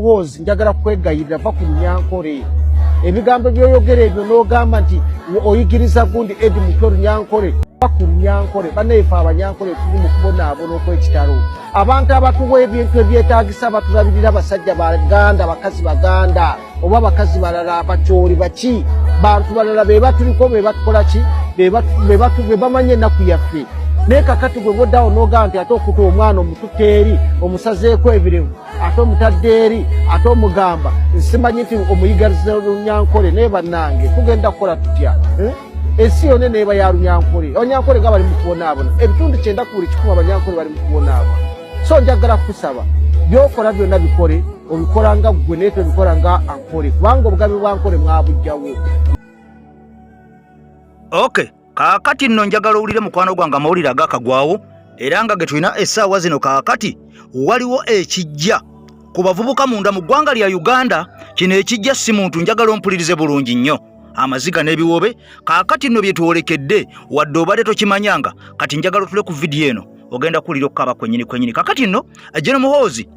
Muhoozi njagala kwegayirira va ku Runyankore ebigambo byoyogera ebyo n'ogamba nti oyigiriza gundi Edi Muto Runyankore va ku Runyankore baneefa abanyankore tuli mu kubonaabona okw'ekitalo abantu abatuwa ebintu ebyetaagisa batulabirira basajja baganda bakazi baganda oba bakazi balala abakyoli baki bantu balala be batuliko be batukola ki be bamanye ennaku yaffe naye kakati gwe boddawo n'ogamba nti ate okuta omwana omututeeri omusazeeko ebirevu ate omutadde eri ate omugamba simanyi nti omuyigaliza Runyankore naye bannange tugenda kukola tutya ensi yonna neeba ya Runyankore Abanyankore nga bali mu kubonaabona ebitundu 90% Abanyankore bali mu kubonaabona so njagala kusaba byokola byonna bikole obikola nga ggwe naye tobikola nga Ankore kubanga obugabi bwa Ankore mwabujjawo. Okay. Kakati nno njagala owulire mukwano gwange amawulire agakagwawo era nga ge tulina essaawa zino kakati waliwo ekijja ku bavubuka munda mu ggwanga lya Uganda. Kino ekijja si muntu, njagala ompulirize bulungi nnyo amaziga n'ebiwobe kakati nno bye tuwolekedde wadde obadde tokimanyanga kati njagala otule ku vidiyo eno ogenda kuwulira okukaba kwennyini kakati nno General Muhoozi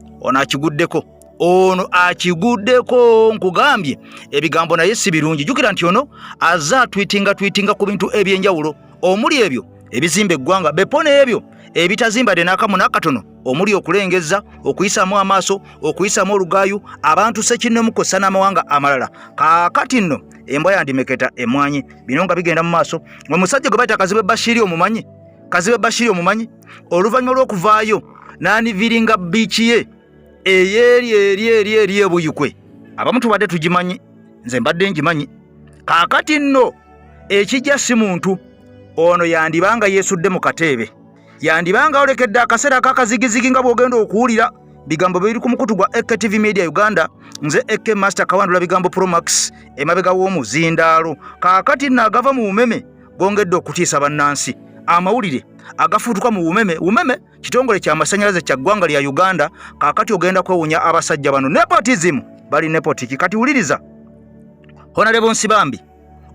ono akiguddeko nkugambye ebigambo naye si birungi. Jukira nti ono aza tweetinga ku bintu ebyenjawulo omuli ebyo ebizimba eggwanga bepone ebyo ebitazimbadde n'akamu n'akatono omuli okulengeza okuyisamu amaaso okuyisamu olugaayu abantu sekinemu kosa n'amawanga amalala. Kaakati nno embwa yandimeketa emwanyi bino nga bigenda mu maaso. Omusajja gwe bayita Kazibe Bashiri omumanyi oluvannyuma lw'okuvaayo n'aniviringa biiki ye eri ebuyukwe abamu tubadde tugimanyi nze mbadde ngimanyi. Kaakati nno ekijja si muntu ono yandibanga yeesudde mu kateebe yandibanga olekedde akaseera akakazigizigi nga bw'ogenda okuwulira bigambo biri ku mukutu gwa EKTV Media Uganda nze Eke Master Kawandula bigambo Promax emabega w'omuzindaalo. Kaakati nno agava mu bumeme gongedde okutiisa bannansi amawulire agafuutuka mu bumeme kitongole kya masannyalaze kya ggwanga lya Uganda. Kaakati ogenda kwewunya abasajja bano nepotism bali nepotiki. Kati wuliriza Honorable Nsibambi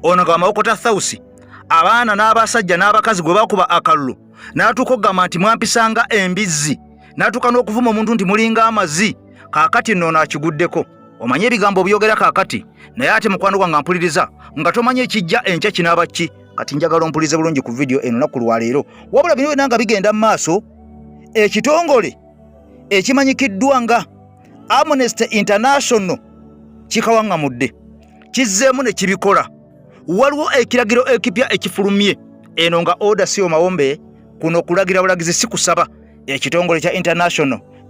ono nga Mawokota Thausi abaana n'abasajja n'abakazi gwe bakuba akalulu n'atukogamba nti mwampisanga embizzi n'atuuka n'okuvuma omuntu nti mulinga amazi. Kaakati nno akiguddeko omanye ebigambo byogera kaakati naye ate mukwano gwange mpuliriza nga tomanye ekijja enkya kinaaba ki. Kati njagala ompulize bulungi ku video eno naku lwaleero wabula bino byonna nga bigenda mu maaso ekitongole ekimanyikiddwa nga Amnesty International kikawaŋŋamudde kizzeemu ne kibikola. Waliwo ekiragiro ekipya ekifulumye eno nga order siyo mawombe kuno kulagira bulagizi si kusaba. Ekitongole kya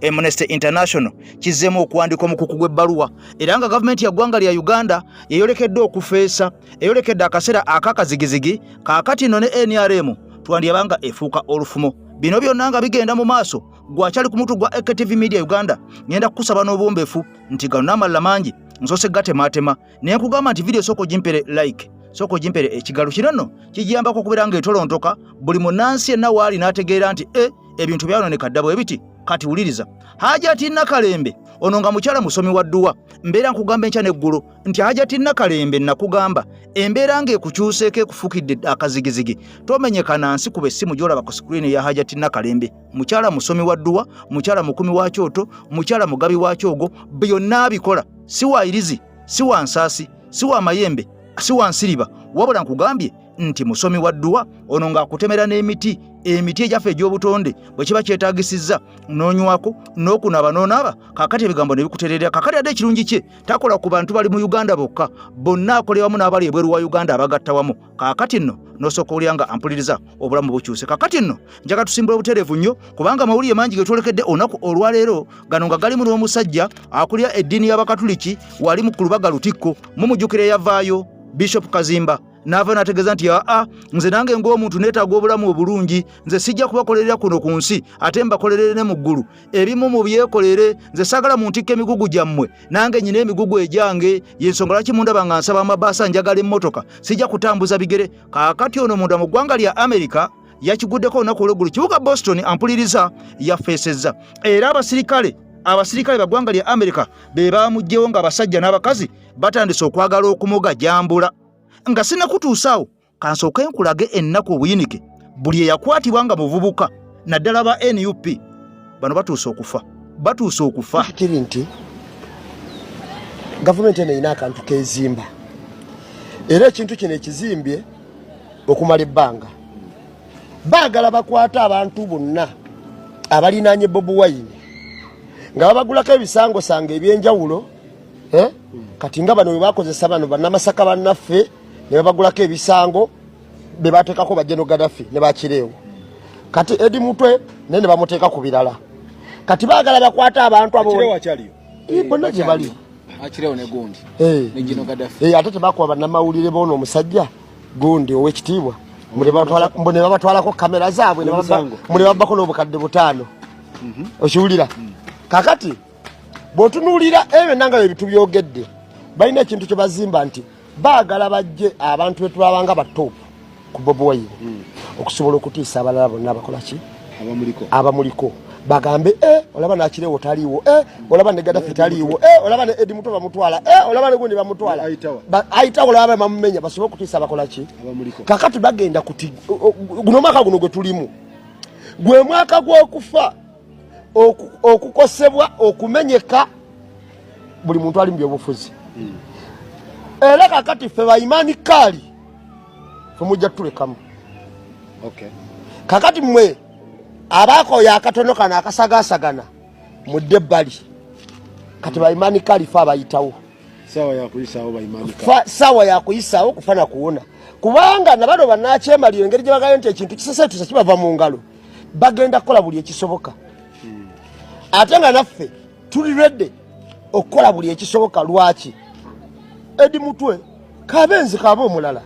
Amnesty International kizzeemu okuwandika omukuku gw'ebbaluwa era nga gavumenti ya ggwanga lya Uganda yeyolekedde okufeesa eyolekedde akaseera akakazigizigi. Kaakati nno ne NRM twandiyabanga efuuka olufumo. Bino byonna nga bigenda mu maaso gwakyali ku mutu gwa EKTV Media Uganda ngenda kukusaba n'obwombeefu nti gano n'amalala mangi nsose gatematema naye nkugamba nti video soko gimpere like soko gimpere ekigalo kino nno kijiyambako okubeera nga etolontoka buli munnansi yenna waali n'ategeera nti ebintu byayononeka dda bwe biti. Kati wuliriza Hajati Nakalembe ono nga mukyala musomi wa dduwa mbeera nkugamba enkya n'eggulu nti Hajati Nakalembe nakugamba embeera ng'ekukyuseeko ekufukidde akazigizigi tomenyeka nansi kuba essimu gy'olaba ku screen ya Hajati Nakalembe mukyala musomi wa dduwa mukyala mukumi wa kyoto mukyala mugabi wa kyogo byonna abikola si wa irizi si wa nsaasi si wa mayembe si wa nsiriba wabula nkugambye nti musomi wa dduwa ono ng'akutemera n'emiti egyaffe egy'obutonde bwe kiba kyetaagisizza n'onywako n'okunaaba. Kaakati ebigambo ne bikutereera. Kaakati ate ekirungi kye takola ku bantu bali mu Uganda bokka bonna akolera wamu n'abali ebweru wa Uganda abagatta wamu. Kaakati nno n'osooka olya nga ampuliriza obulamu bukyuse. Kaakati nno njaga tusimbula butereevu nnyo kubanga amawulire mangi ge twolekedde olunaku olwaleero gano nga galimu n'omusajja akulira eddiini y'Abakatuliki wali mu kulubaga Lutikko mumujjukire yavaayo Bishop Kazimba n'ava n'ategeeza nti nze nange ng'omuntu neetaaga obulamu obulungi nze sijja kubakolerera kuno ku nsi ate mbakolerere ne mu ggulu ebimu mu byekolere nze saagala muntikka emigugu gyammwe nange nyina emigugu egyange y'ensonga lwaki mundaba nga nsaba amabaasa njagala emmotoka sijja kutambuza bigere. Kaakati ono munda mu ggwanga lya Amerika yakiguddeko olunaku olw'eggulu kibuga Boston ampuliriza yafeesezza era abasirikale baggwanga lya Amerika be baamugjewo nga abasajja n'abakazi batandise okwagala okumuga jambula nga sinakutuusaawo kansooke nkulage ennaku obuyinike buli eyakwatibwa nga muvubuka naddala ba NUP bano batuuse okufa kiri nti Government ene ina akantu kezimba. Era ekintu kino ekizimbye okumala ebbanga. Baagala bakwata abantu bonna abalinaanye Bobi Wine nga babagulako ebisango sanga ebyenjawulo kati nga bano bakozesa bano bannamasaka bannaffe ne babagulako ebisango be bateekako bajeno Gaddafi ne bakireewo kati Edi Mutwe ne bamuteeka ku birala kati baagala bakwata abantu abo akireewo akyaliyo bonna gye bali akireewo ne gundi ne Jeno Gaddafi ate tebakuba bannamawulire boono omusajja gundi ow'ekitiibwa mune babatwalako kamera zaabwe mune babbako n'obukadde 5 okiwulira kakati bw'otunuulira ebyo nanga ebitu byogedde balina ekintu kye bazimba nti baagala bajje abantu be tulabanga batoopu ku Bobi Wine okusobola okutiisa abalala bonna abakola ki abamuliko bagambe olaba nakireewo taliiwo olaba ne Gaddafi taliiwo olaba ne Edi Mutwe bamutwala olaba ne gundi bamutwala ayitawo olaba bamumenya basobole okutiisa abakola ki kakati bagenda kuti guno mwaka guno gwe tulimu gwe mwaka gw'okufa okukosebwa okumenyeka buli muntu ali mu byobufuzi era kakati ffe bayimani kaali femujja tulekamu kakati mmwe abakoya akatono kana akasagasagana mudde ebbali kati bayimani kaali fe abayitawo sawa yakuyisaawo kufana kuwona kubanga nabano bannakyemalira engeri gye bagayo nti ekintu kisesetusa kibava mu ngalo bagenda kukola buli ekisoboka ate nga naffe tuli redde okukola buli ekisoboka lwaki Edi Mutwe kabenzi kaba omulala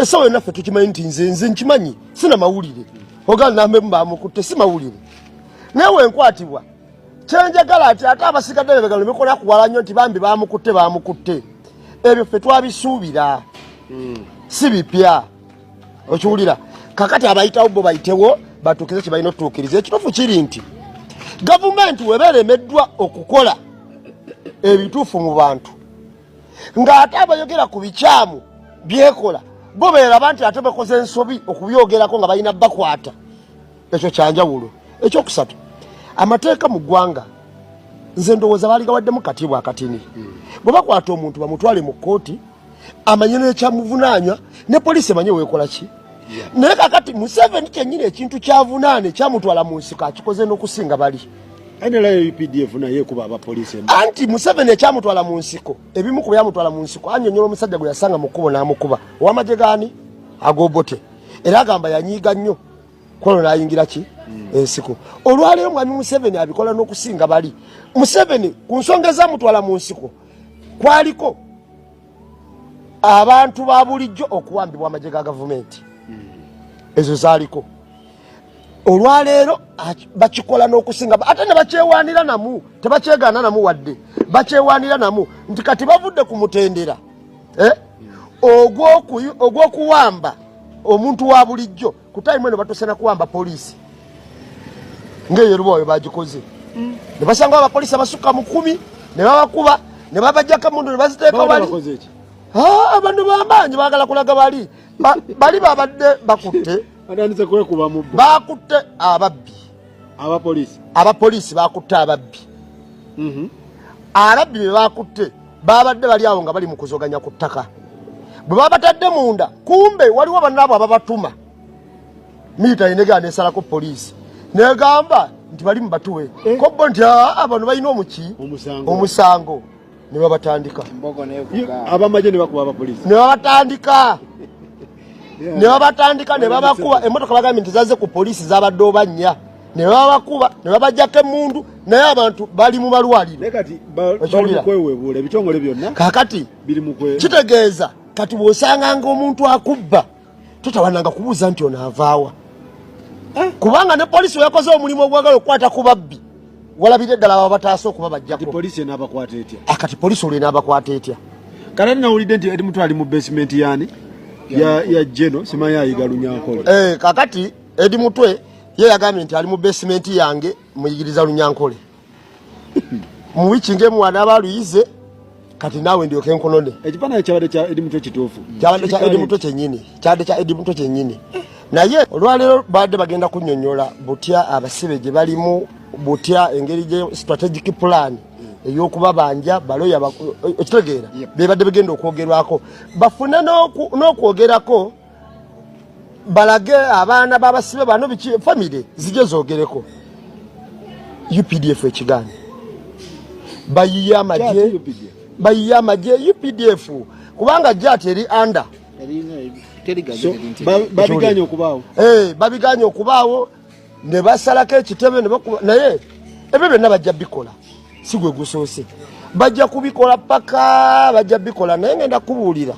esawo naffe tukimanyi nti nze nkimanyi sina mawulire ogala nambe bamukutte si mawulire newe enkwatibwa kyenjagala ati ate abasigadde begalo bikola kuwala nnyo nti bambi bamukutte ebyo ffe twabisuubira si bipya okiwulira kakati abayitawo bo bayitewo batuukize kye balina otutuukiriza ekituufu kiri nti gavumenti webeeremeddwa okukola ebituufu mu bantu ng'ate abayogera ku bikyamu byekola bo beeraba nti ate bakoze ensobi okubyogerako nga balina bakwata ekyo kyanjawulo ekyokusatu amateeka mu ggwanga nze ndowooza baali gawaddemu katiibwa akatini bwe bakwata omuntu bamutwale mu kkooti amanye n'ekyamuvunaanywa ne poliisi emanye weekola ki naye kakati Museveni kyennyini ekintu kyavunaane kyamutwala mu nsiko akikoze n'okusinga bali UPDF naye kuba abapoliisi anti Museveni ekyamutwala mu nsiko ebimu ku byamutwala mu nsiko annyonnyola omusajja gwe yasanga mu kkubo n'amukuba ow'amagye gaani agobote era agamba yanyiiga nnyo kwolwo n'ayingira ki ensiko olwaleero mwami Museveni abikola n'okusinga bali Museveni ku nsonga ezamutwala mu nsiko kwaliko abantu ba bulijjo okuwambibwa amagye ga gavumenti ezo zaaliko olwaleero bakikola n'okusinga ate ne bakyewaanira namu tebakyegaana namu wadde bakyewaanira namu nti kati bavudde ku mutendera ogw'okuwamba omuntu wa bulijjo ku tayimu eno batuse na kuwamba poliisi ng'eyo Lubowa bagikoze ne basanga abapoliisi abasukka mu 10 ne babakuba ne babajjako emundu ne baziteeka wali abantu b'amaanyi baagala kulaga bali babadde bakutte bakutte ababbi abapoliisi bakutte ababbi ababbi be bakutte babadde bali awo nga bali mu kuzoganya ku ttaka bwe babatadde munda kumbe waliwo bannaabo ababatuma miita enegaana esalako poliisi negamba nti bali mubatuwe kobbo nti bano balina omusango ne babatandika abamagye ne bakuba abapoliisi ne babatandika ne babatandika ne babakuba emmotoka bagambye nti zaze ku poliisi zabadde obanya ne babakuba ne babajjako emundu naye abantu bali mu malwaliro ebitongole byonna kakati kitegeeza kati bw'osanganga omuntu akubba totawananga kubuuza nti ono avaawa kubanga ne poliisi weyakoze omulimu ogwagala okukwata ku babbi walabire ddala aba bataasa okuba bajjako poliisi enaabakwata etya akati poliisi olwo enaabakwata etya kale nawulidde nti Edi Mutwe ali mu basement yaani ya Jeno simanyi ayiga Lunyankole kakati Edi Mutwe ye yagambye nti ali mu basement yange muyigiriza Lunyankole mu wiki ng'emu wanaaba aluyize kati naawe ndyoke nkonone ekifaananyi kyabadde kya Edi Mutwe kituufu kyabadde kya Edi Mutwe kyennyini naye olwaleero badde bagenda kunnyonnyola butya abasibe gye balimu butya engeri gye strategic plan ey'okubabanja baloya ekitegeera bebadde bigenda okwogerwako bafune n'okwogerako balage abaana b'abasibe bano famire zijje zoogereko UPDF ekigaana bayiye amagye UPDF kubanga jati eri anda babiganye okubaawo ne basalako ekitebe naye ebyo byonna bajja bikola si gwe gusoose bajja kubikola paka bajja bikola naye ngenda kubuulira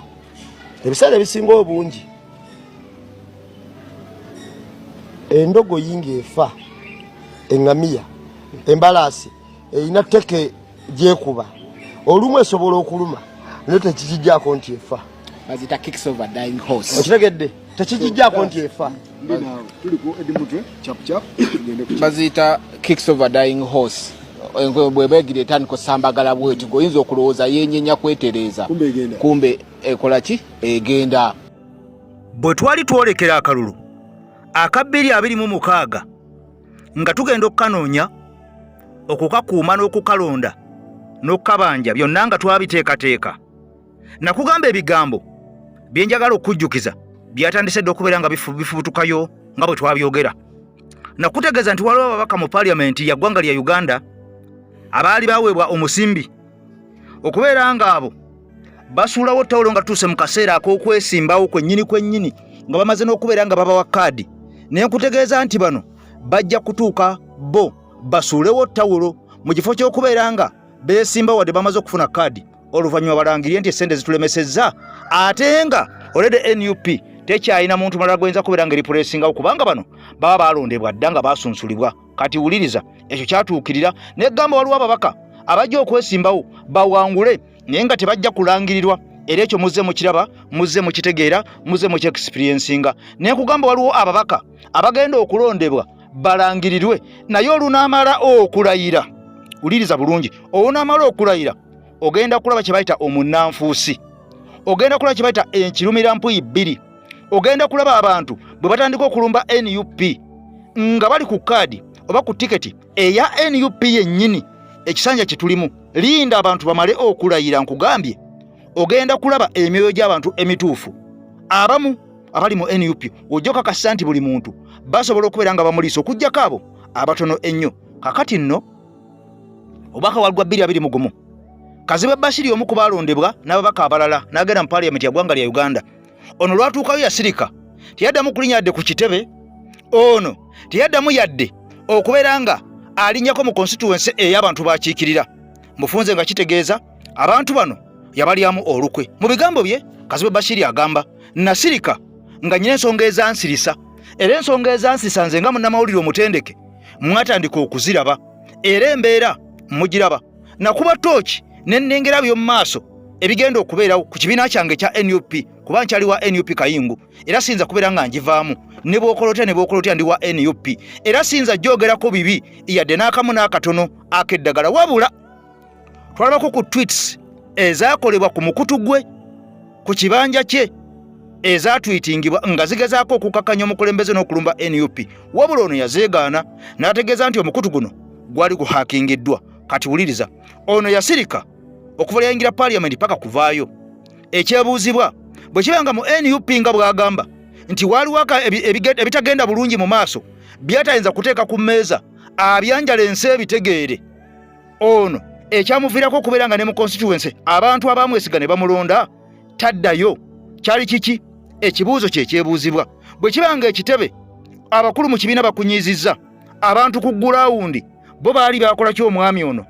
ebiseera ebisinga obungi endogo yinga efa eŋŋamiya embalaasi erina teke gyekuba olumu esobola okuluma naye tekikijjaako nti efa bazita kicks over dying horse okitegedde tekikijjaako nti efa bazita kicks over dying horse bwebegira etandika osambagala bweti goyinza okulowooza yenyenya kwetereeza kumbe ekola ki egenda bwe twali twolekera akalulu aka 226 nga tugenda okukanoonya okukakuuma n'okukalonda n'okukabanja byonna nga twabiteekateeka nakugamba ebigambo bye njagala okujjukiza byatandise dde okubeera nga bifubutukayo nga bwe twabyogera nakutegeeza nti waliwo ababaka mu paliamenti ya ggwanga lya Uganda abaali baweebwa omusimbi okubeera nga abo basuulawo ttawulo nga tuuse mu kaseera ak'okwesimbawo kwennyini nga bamaze n'okubeera nga babawa kaadi naye nkutegeeza nti bano bajja kutuuka bo basuulewo ttawulo mu kifo ky'okubeera nga beesimba wadde bamaze okufuna kaadi oluvannyuma balangirye nti essente zitulemesezza ate nga olede NUP tekyalina muntu mulala gwenza kubeera nga eripulesingawo kubanga bano baba balondebwa dda nga basunsulibwa kati wuliriza ekyo kyatuukirira negamba waliwo ababaka abajja okwesimbawo bawangule naye nga tebajja kulangirirwa era ekyo muzze mukiraba muzze mukitegeera muzze mukyexperiencinga naye kugamba waliwo ababaka abagenda okulondebwa balangirirwe naye olunaamala okulayira wuliriza bulungi olunaamala okulayira ogenda kulaba kye bayita omunnanfuusi ogenda kulaba kye bayita enkirumirampuyi 2 ogenda kulaba abantu bwe batandika okulumba NUP nga bali ku kaadi oba ku tiketi eya NUP yennyini ekisanja kye tulimu linda abantu bamale okulayira nkugambye ogenda kulaba emyoyo gy'abantu emituufu abamu abali mu NUP ojja kakasa nti buli muntu basobola okubeera nga bamuliisa okuggyako abo abatono ennyo kakati nno obubaka walgwa 221 Kazibe Bashiri omu ku balondebwa n'ababaka abalala n'agenda mu paliamenti ya ggwanga lya Uganda ono lwatuukayo yasirika teyaddamu kulinnya yadde ku kitebe ono teyaddamu yadde okubeera nga alinnyako mu constituency ey'abantu bakiikirira mufunze nga kitegeeza abantu bano yabalyamu olukwe mu bigambo bye Kazibe Bashiri agamba nasirika nga nyina ensonga ezansirisa era ensonga ezansirisa nze nga munnamawulire omutendeke mwatandika okuziraba era embeera mugiraba nakuba tooki nennengera by'omu maaso ebigenda okubeerawo ku kibiina kyange kya NUP kuba nkyali wa NUP kayingu era sinza kubeera nga njivaamu ne bw'okolotya ndi wa NUP era sinza gyogerako bibi yadde n'akamu n'akatono ak'eddagala wabula twalabako ku tweets ezaakolebwa ku mukutu gwe ku kibanja kye ezatwitingibwa nga zigezaako okukakanya omukulembeze n'okulumba NUP wabula ono yazeegaana n'ategeeza nti omukutu guno gwali guhakingiddwa kati wuliriza ono yasirika okuva yayingira paliamenti paka kuvaayo ekyebuuzibwa bwe kibanga mu NUP nga bw'agamba nti waliwo ebitagenda bulungi mu maaso byatayinza kuteeka ku mmeeza abyanjala ensi ebitegeere ono ekyamuviirako okubeera nga ne mu constituency abantu abamwesiga ne bamulonda taddayo kyali kiki ekibuuzo kyekyebuuzibwa bwe kibanga ekitebe abakulu mu kibiina bakunyiizizza abantu ku gulawundi bo baali bakola ky'omwami ono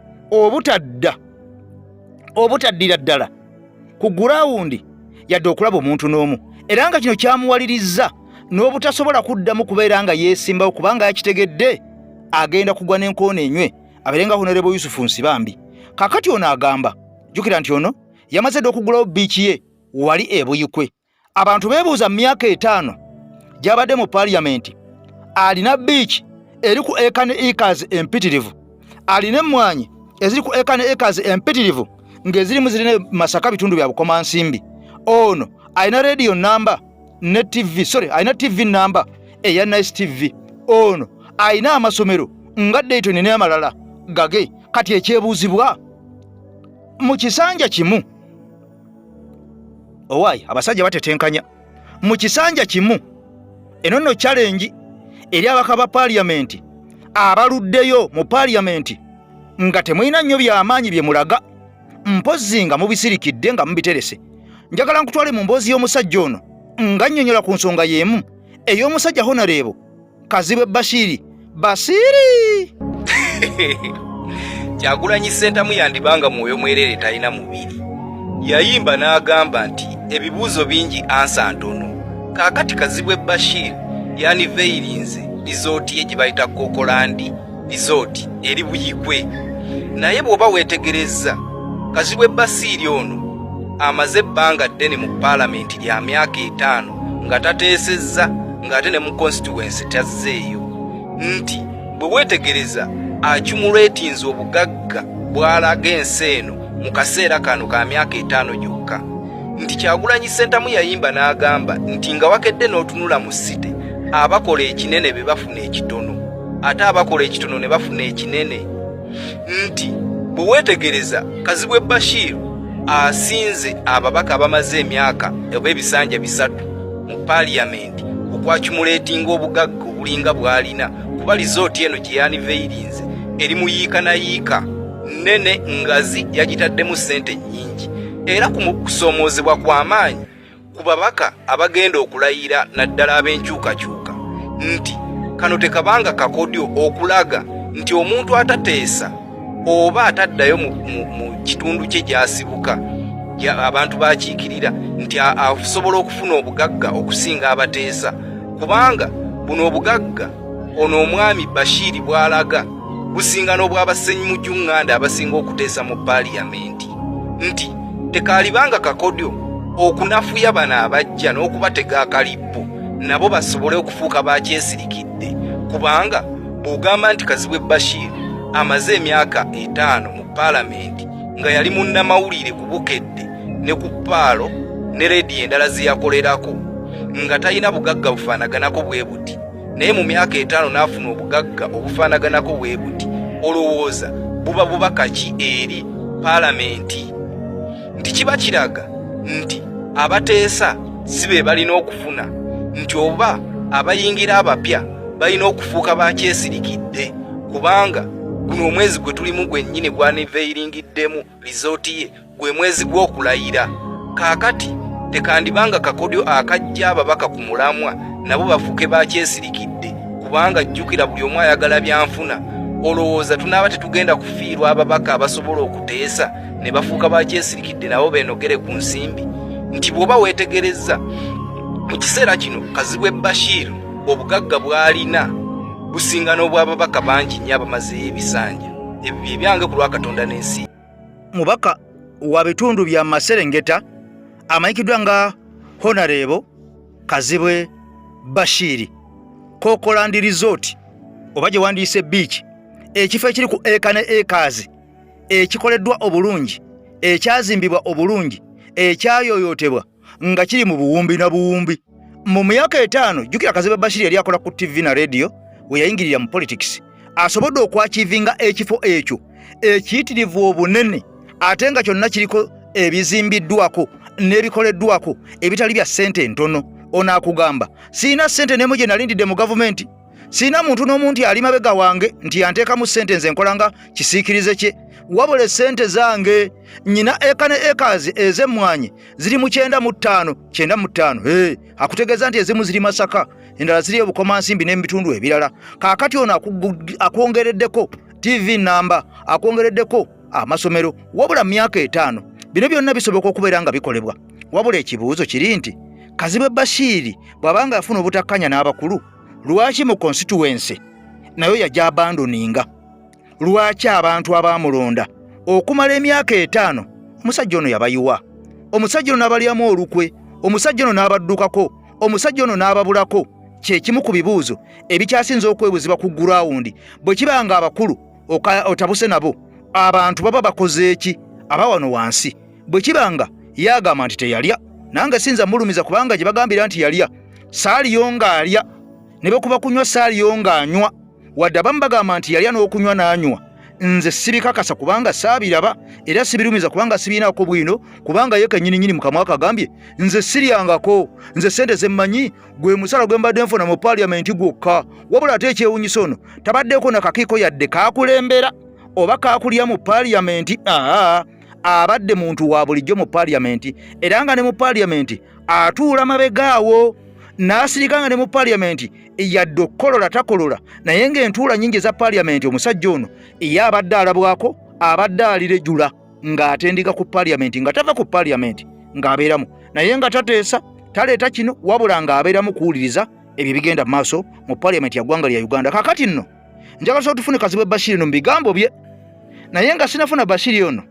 obutaddira ddala ku gulawundi yadde okulaba omuntu n'omu era nga kino kyamuwalirizza n'obutasobola kuddamu kubeera nga yeesimbawo kubanga yakitegedde agenda kugwa n'enkoona enywe abeerenga Honorable Yusufu Nsibambi kakati ono agamba jjukira nti ono yamaze dde okugulawo biiki ye wali ebuyikwe abantu beebuuza mu myaka 5 gy'abadde mu paliamenti alina biiki eri ku eka ne acres empitirivu alina emmwanyi eziri ku eka ne acres empitirivu ng'ezirimu zirina Masaka bitundu bya Bukomansimbi ono alina radio namba ne TV alina TV namba eya Nice TV ono alina amasomero nga Dayton n'amalala gage kati ekyebuuzibwa mu kisanja kimu owaayi abasajja batetenkanya mu kisanja kimu eno nno challenge eri abaka ba paaliyamenti abaluddeyo mu paaliyamenti nga temulina nnyo by'amaanyi bye mulaga mpozzi nga mubisirikidde nga mubiterese. Njagala nkutwale mu mboozi y'omusajja ono nga nnyonnyola ku nsonga y'emu ey'omusajja Honorable Kazibwe Basiiri. Kyagulanyi Ssentamu yandibanga mwoyo mwerere talina mubiri. Yayimba n'agamba nti ebibuuzo bingi ansa ntono. Kaakati Kazibwe Basiiri yaniveirinze lizooti ye gye bayita Kokolandi lizooti eri Buyikwe. Naye bw'oba weetegerezza Kazibwe Basiiri ono amaze ebbanga ddene mu paalamenti lya myaka 5 nga tateesezza ng'ate ne mu constituency tazzeeyo. Nti bwe weetegereza accumulatinze obugagga bw'alaga ensi eno mu kaseera kano ka myaka 5 gyokka. Nti Kyagulanyi Ssentamu yayimba n'agamba nti nga wakedde n'otunula mu site abakola ekinene be bafuna ekitono ate abakola ekitono ne bafuna ekinene. Nti bwe weetegereza Kazibwe Basiiri asinze ababaka bamaze emyaka oba ebisanja 3 mu paaliyamenti okwacumulatinga obugagga obulinga bw'alina kuba lizooti eno gye yaniveirinze eri muyiika na yiika nnene ngazi yagitaddemu ssente nnyingi era ku kusoomoozebwa kw'amaanyi ku babaka abagenda okulayira naddala ab'enkyukakyuka. Nti kano tekabanga kakodyo okulaga nti omuntu atateesa oba ataddayo mu kitundu kye gy'asibuka abantu bakiikirira nti asobola okufuna obugagga okusinga abateesa, kubanga buno obugagga ono omwami Basiiri bw'alaga businga n'obw'abasenyi mu Junganda abasinga okuteesa mu paaliyamenti. Nti tekaalibanga kakodyo okunafuya bano abajja n'okubatega akalippo nabo basobole okufuuka bakyesirikidde, kubanga bw'ogamba nti Kazibwe Basiiri amaze emyaka 5 mu paalamenti nga yali munnamawulire ku Bukedde ne ku Paalo ne leediyo endala ze yakolerako nga talina bugagga bufaanaganako bwe buti, naye mu myaka 5 n'afuna obugagga obufaanaganako bwe buti, olowooza buba bubaka ki eri paalamenti? Nti kiba kiraga nti abateesa si be balina okufuna, nti oba abayingira abapya balina okufuuka bakyesirikidde, kubanga guno omwezi gwe tulimu gwennyini gwaniveiringiddemu lizooti ye gwe mwezi gw'okulayira. Kaakati tekandibanga kakodyo akajja ababaka ku mulamwa nabo bafuuke bakyesirikidde, kubanga jjukira buli omu ayagala byanfuna. Olowooza tunaaba tetugenda kufiirwa ababaka abasobola okuteesa ne bafuuka bakyesirikidde nabo beenogere ku nsimbi? Nti bw'oba weetegerezza mu kiseera kino Kazibwe Basiiri obugagga bw'alina businga n'obw'ababaka bangi nnyo abamazeyo ebisanja. Ebyo bye byange ku lwa Katonda n'ensi. Mubaka wa bitundu bya Maserengeta amanyikiddwa nga Honorable Kazibwe Basiiri, Kokolandi Resort oba gye wandiise beach, ekifo ekiri ku eka ne acres, ekikoleddwa obulungi, ekyazimbibwa obulungi, ekyayoyootebwa nga kiri mu buwumbi na buwumbi. Mu myaka 5 jjukira Kazibwe Basiiri yali akola ku TV na radio we yayingirira mu politics, asobodde okwakivinga ekifo ekyo ekiyitirivu obunene ate nga kyonna kiriko ebizimbiddwako n'ebikoleddwako ebitali bya ssente ntono. Ono akugamba siina ssente n'emu gye nalindidde mu gavumenti, siina muntu n'omuntu ali mabega wange nti yanteekamu ssente nze nkolanga kisiikirize kye, wabula ssente zange nyina eka ne acres ez'emmwanyi ziri mu 95. Akutegeeza nti ezimu ziri Masaka, endala ziri Obukomansimbi n'ebitundu ebirala. Kaakati ono akwongereddeko TV namba, akwongereddeko amasomero, wabula myaka 5 bino byonna bisoboka okubeera nga bikolebwa. Wabula ekibuuzo kiri nti Kazibwe Basiiri bw'abanga yafuna obutakkanya n'abakulu, lwaki mu constituency nayo yajja abandoninga? Lwaki abantu abaamulonda okumala emyaka 5 omusajja ono yabayiwa? Omusajja ono n'abalyamu olukwe, omusajja ono n'abaddukako, omusajja ono n'ababulako. Kye kimu ku bibuuzo ebikyasinza okwebuzibwa ku gurawundi bwe kibanga abakulu otabuse nabo abantu baba bakoze eki aba wano wansi. Bwe kibanga yagamba nti teyalya, nange sinza mulumiza kubanga gye bagambira nti yalya, saaliyo ng'alya, ne bwe kuba kunywa saaliyo ng'anywa, wadde abamu bagamba nti yalya n'okunywa n'anywa, nze sibikakasa kubanga saabiraba era sibirumiza kubanga sibinaako bwino kubanga ye kennyini mukamwa akagambye nze siryangako nze sente zemmanyi gwe musala gwe mbadde nfuna mu paaliyamenti gwokka wabula ate ekyewunyisa ono tabaddeko nakakiiko yadde kaakulembera oba kaakulya mu paaliyamenti abadde muntu wa bulijjo mu paaliyamenti era nga ne mu paaliyamenti atuula mabegaawo n'asirika nga ne mu paaliyamenti yadde okukolola takolola naye ng'entuula nnyingi eza paaliyamenti omusajja ono ye abadde alabwako abadde alirejula ng'atendeka ku paaliyamenti nga tava ku paaliyamenti ng'abeeramu naye nga tateesa taleeta kino wabula ng'abeeramu kuwuliriza ebyo bigenda mu maaso mu paaliyamenti ya ggwanga lya Uganda. Kaakati nno njagala tufune Kazibwe Bashir no mu bigambo bye naye nga sinafuna Bashir ono.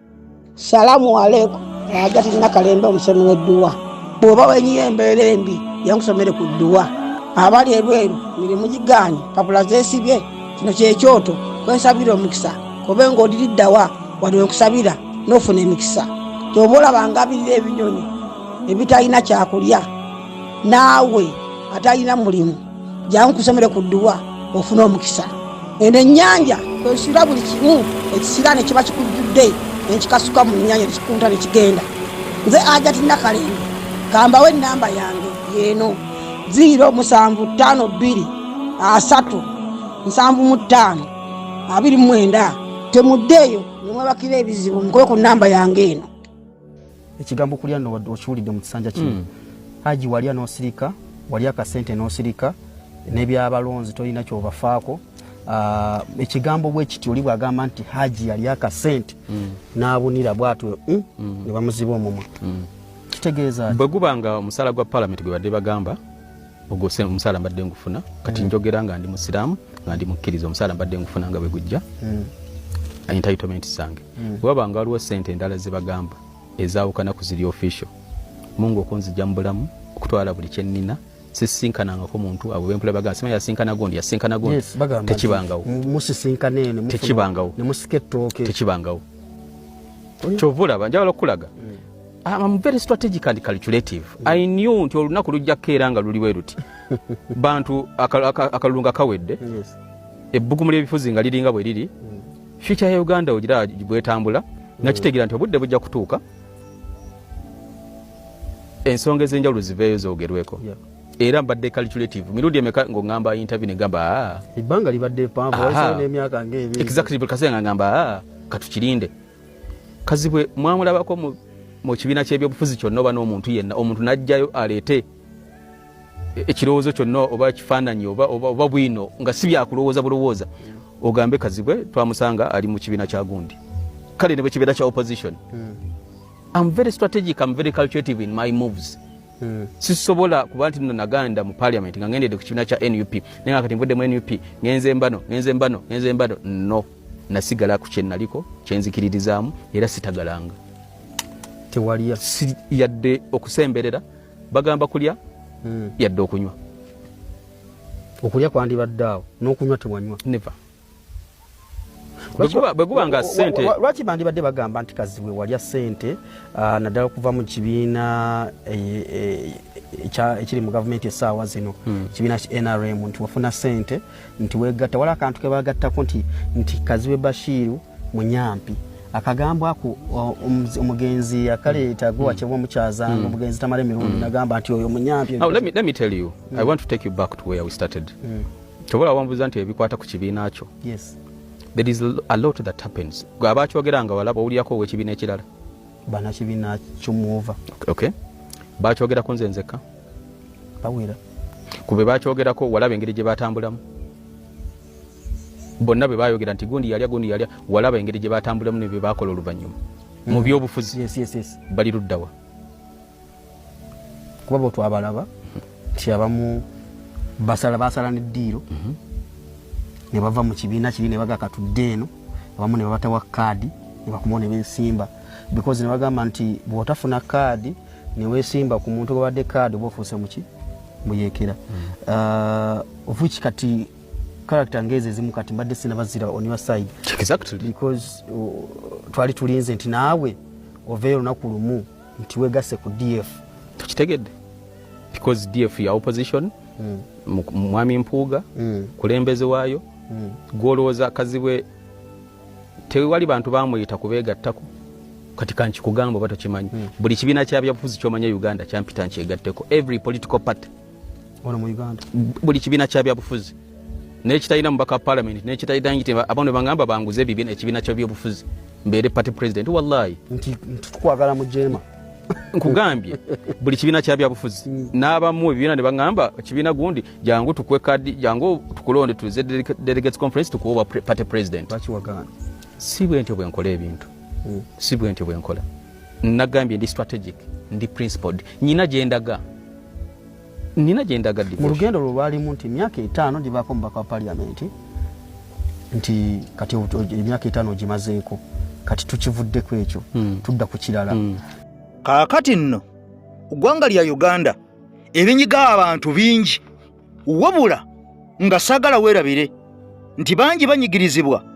Salamu alaikum Hajati Nakalembe omusomi w'edduwa bw'oba wenyiye embeera embi yankusomere ku dduwa abali ebweru mirimu gigaanyi papula zeesibye kino kyekyoto kwensabira omukisa kobe ng'odiriddawa wali wenkusabira n'ofuna emikisa ky'oba olabanga abirira ebinyonyi ebitalina kyakulya naawe atalina mulimu jangu kusomere ku dduwa ofuna omukisa eno ennyanja kwesira buli kimu ekisira ne kiba kikujjudde nekikasuka mu nnyanja nekikunta nekigenda nze Hajati Nakalembe kambawo ennamba yange yeeno 075237529 temuddeeyo nemwebakira ebizibu nkoye ku nnamba yange eno. Ekigambo kulya no okiwulidde mu kisanja kino Haji walya n'osirika walya akasente n'osirika n'ebyabalonzi tolina kyobafaako. Ekigambo bwe kiti oli bwagamba nti Haji yali akasente n'abunira bwatyo ne bamuziba omumwa kitegeeza bwe gubanga omusala gwa parliament gwe badde bagamba ogose omusala mbadde ngufuna kati njogera nga ndi musiraamu nga ndi mukkiriza omusala mbadde ngufuna nga bwe gujja entitlement zange bwabanga waliwo sente endala ze bagamba ezaawukana ku ziri official Mungu okunzijja mu bulamu okutwala buli kye nnina sisinkanangako muntu abo bempula baga sima yasinkana gondi tekibangawo musisinkane ne tekibangawo ne musikettoke tekibangawo kyovula banjala okulaga I'm very strategic and calculative. I knew nti olunaku lujja keera nga luliwe luti bantu akalunga kawedde ebbugumu ly'ebifuzi nga liringa bwe liri future ya Uganda ogira bwetambula nakitegeera nti obudde bujja kutuuka ensonga ez'enjawulo ziveeyo zoogerweko era mbadde calculative mirundi emeka ng'ongamba interview ne gamba ebbanga libadde pampo n'emyaka ng'ebiri exactly kasenga ngamba katukirinde Kazibwe mwamulabako mu kibiina ky'ebyobufuzi kyonna oba n'omuntu yenna omuntu n'ajjayo aleete ekirowoozo kyonna oba ekifaananyi oba bwino nga si byakulowooza bulowooza ogambe Kazibwe twamusanga ali mu kibiina kya gundi kale ne bwe kibiina kya opposition. I'm very strategic, I'm very calculative in my moves. Sisobola kuba nti nno naganda mu parliament nga ngendedde ku kibiina kya NUP naye nga kati nvudde mu NUP ngenze mbano no nasigala ku kye naliko kye nzikiririzaamu era sitagalanga tewaliya yadde okusemberera bagamba kulya yadde okunywa okulya kwandibadde awo n'okunywa tewanywa never bwegubanga sente lwaki bandibadde bagamba nti Kazibwe walya sente naddala okuva mu kibiina ekiri mu gavumenti essaawa zino kibiina NRM nti wafuna sente nti wegatta wala akantu ke bagattako nti Kazibwe Bashir munyampi akagambo ako omugenzi akaleeta gwe wakyebwa omukyazanga omugenzi tamala emirundi nagamba nti oyo munyampi. Let me tell you, I want to take you back to where we started. Tobola wambuza nti ebikwata ku kibiina kyo. Yes. There is a lot that happens. Gwe abakyogeranga walaba owulirako ow'ekibiina ekirala bana kibiina ky'omuova. Okay. Bakyogerako nze nzekka bawera kube bakyogerako walaba engeri gye batambulamu bonna be bayogera nti gundi yalya walaba engeri gye batambulamu ne be bakola oluvannyuma mu byobufuzi. Yes. Bali luddawa kuba bo twabalaba nti abamu basala n'eddiiro ne bava mu kibiina kiri ne baga katudde eno abamu ne babatawa kaadi ne bakumawo ne beesimba because ne bagamba nti bw'otafuna kaadi ne weesimba ku muntu gwe kaadi oba ofuuse muyeekera ofuki kati character ngeze ezimu kati mbadde sinabazira on your side exactly because twali tulinze nti naawe oveeyo olunaku lumu nti wegasse ku DF tukitegedde because DF ya opposition mwami Mpuuga kulembeze waayo gwolowooza Kazibwe tewali bantu bamuyita kubeegattako kati kankikugamba oba tokimanyi buli kibiina kya byabufuzi kyomanya Uganda kyampita nkyegatteko every political party ono mu Uganda buli kibiina kya byabufuzi n'ekitalina mubaka parliament n'ekitalina ngiti abo ne bangamba banguze ekibiina ky'ebyobufuzi mbeere party president wallahi nti tukwagala mu jema nkugambye buli kibiina kya byabufuzi n'abamu ebibiina ne bangamba ekibiina gundi jangu tukwe kadi jangu tukulonde tuze delegates conference tukuwa party president bakiwagana si bwentyo bwenkola ebintu si bwentyo bwenkola nagambye ndi strategic ndi principled nina gyendaga mu lugendo lwo lwalimu nti emyaka 5 gibako mubaka wa parliament nti kati emyaka 5 ogimazeeko kati tukivuddeko ekyo tudda ku kirala kaakati nno ggwanga lya Uganda ebinyiga abantu bingi wabula nga sagala weerabire nti bangi banyigirizibwa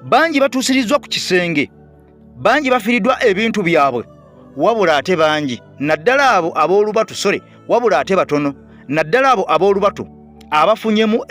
bangi batuusirizwa ku kisenge bangi bafiiriddwa ebintu byabwe wabula ate bangi naddala abo ab'olubatu wabula ate batono naddala abo ab'olubatu abafunyemu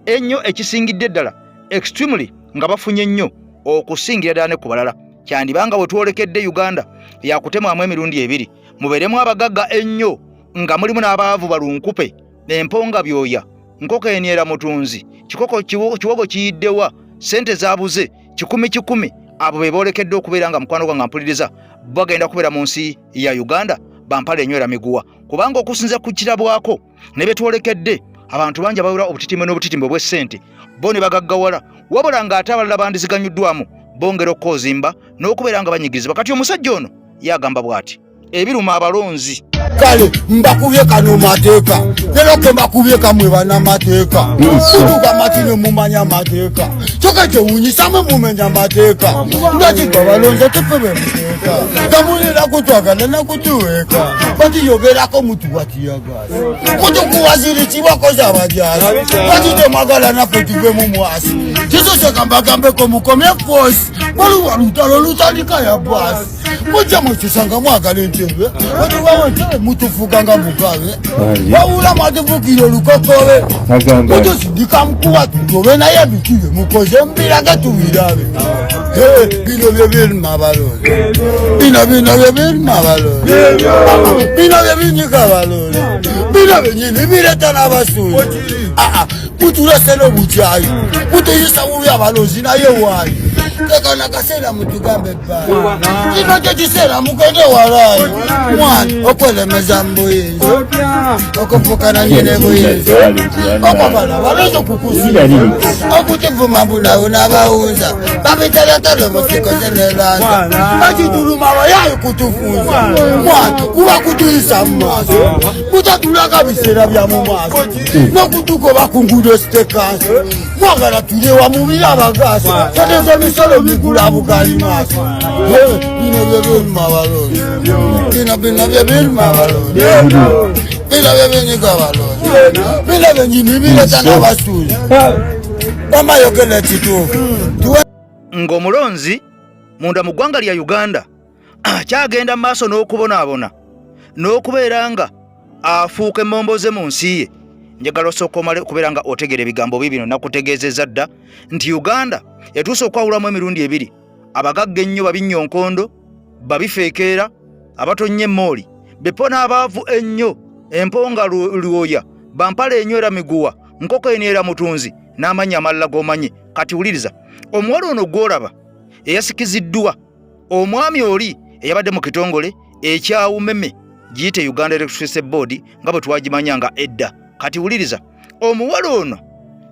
ennyo ekisingidde ddala extremely nga bafunye nnyo okusingira ddala ne ku balala kyandibanga bwe twolekedde Uganda yakutemamu emirundi 2 mubeeremu abagagga ennyo nga mulimu n'abaavu balunkupe emponga byoya nkoko eniera mutunzi kikoko kiwogo kiyiddewa sente zabuze 10 abo be boolekedde okubeera nga mukwano gwange mpuliriza bagenda kubeera mu nsi ya Uganda bampale enywera miguwa kubanga okusinza ku kirabwako ne betwolekedde abantu bangi abawula obutitimbe n'obutitimbe bw'essente bo ne bagaggawala wabula nga ate abalala bandiziganyuddwamu bongera okkozimba n'okubeera nga banyigirizibwa kati omusajja ono yagamba bw'ati ebiruma abalonzi kale mbakubye kano mateeka era ke mbakubye kamwe bana mateeka kutuka matine mumanya mateeka choka chewunyisa mwe mumenya mateeka ndati babalonze tupebe mateeka kamulira kutwagana na kutuweka bati yogerako mutu watiyagaza kutu kuwaziri chibako za bajala bati temagala na petuve mumwasi chiso chekambakambeko mukomye force waluwa lutalo lutanika ya basi moja mwechisanga mwagale ntebe watu wawanti mutufuganga mugabe wawula matufukile lukokobe mutuzindika mkuwa tugobe naye bikiwe mukoze mbirage tubirabe bino byebirima balole bino byebirima balole bino byebinyika balole bino byenyini bireta n'abasuuli mutulesele obujayi mutuyisa bubi abalozi naye wayi tekana kasera mutugambe bbayi kino kyo kiseera mugende walayi mwana okwelemeza mbuyinza okufukana nyine buyinza okwagala baleza okukusiza okutuvuma bunawo n'abawunza babiteletele musiko zenelanza bakituluma abayayi kutufunza mwana kuba kutuyisa mu maaso mutatulaga biseera bya mu maaso n'okutugoba ku ngudo sitekansi mwagala tulewa mubiri abagasi teteza emisolo migula bugali maaso bino byebirima balonzi bino byebirima balonzi bino byebinyiga balonzi bino byenyini bireta n'abasuuli bamayogera kituufu ng'omulonzi munda mu ggwanga lya Uganda kyagenda mu maaso n'okubonaabona n'okubeera nga afuuka emmomboze mu nsi ye njagala osooka omale okubeera nga otegera ebigambo bibino nakutegeezezza dda nti Uganda etuusa okwawulamu emirundi 2 abagagga ennyo babinyonkondo babifeekeera abatonnya emmooli bepo n'abaavu ennyo emponga lwoya bampala enywera miguwa nkoko eniera mutunzi n'amannya amalala g'omanye kati wuliriza omuwala ono gw'olaba eyasikiziddwa omwami oli eyabadde mu kitongole ekyawumeme giyite Uganda Electricity Board nga bwe twagimanyanga edda kati wuliriza omuwala ono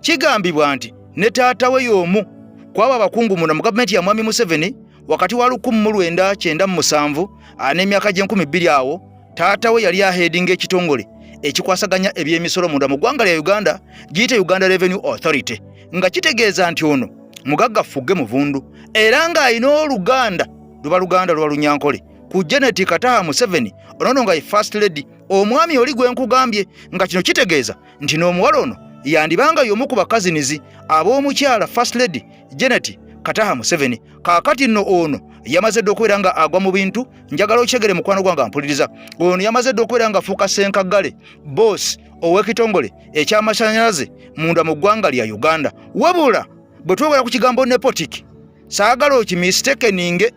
kigambibwa nti ne taata we y'omu kwaba abakungu muno mu gavumenti ya Mwami Museveni wakati wa 1997 n'emyaka gye2000 awo taata we yali aheadinga ekitongole ekikwasaganya eby'emisolo munda mu ggwanga lya Uganda giyite Uganda Revenue Authority nga kitegeeza nti ono mugagga Fugge Muvundu era ng'alina oluganda luba lunyankole ku Janet Kataha Museveni ono nga ye first lady omwami oli gwe nkugambye nga kino kitegeeza nti n'omuwala ono yandibanga y'omu ku bakazinizi ab'omukyala first lady Janet Kataha Museveni kaakati nno ono yamaze dde okubeera nga agwa mu bintu njagala okyegere mukwano gwange mpuliriza ono yamaze dde okubeera nga afuuka ssenkagale boss ow'ekitongole eky'amasanyalaze munda mu ggwanga lya Uganda wabula bwe twogera ku kigambo nepotic saagala okimistakeninge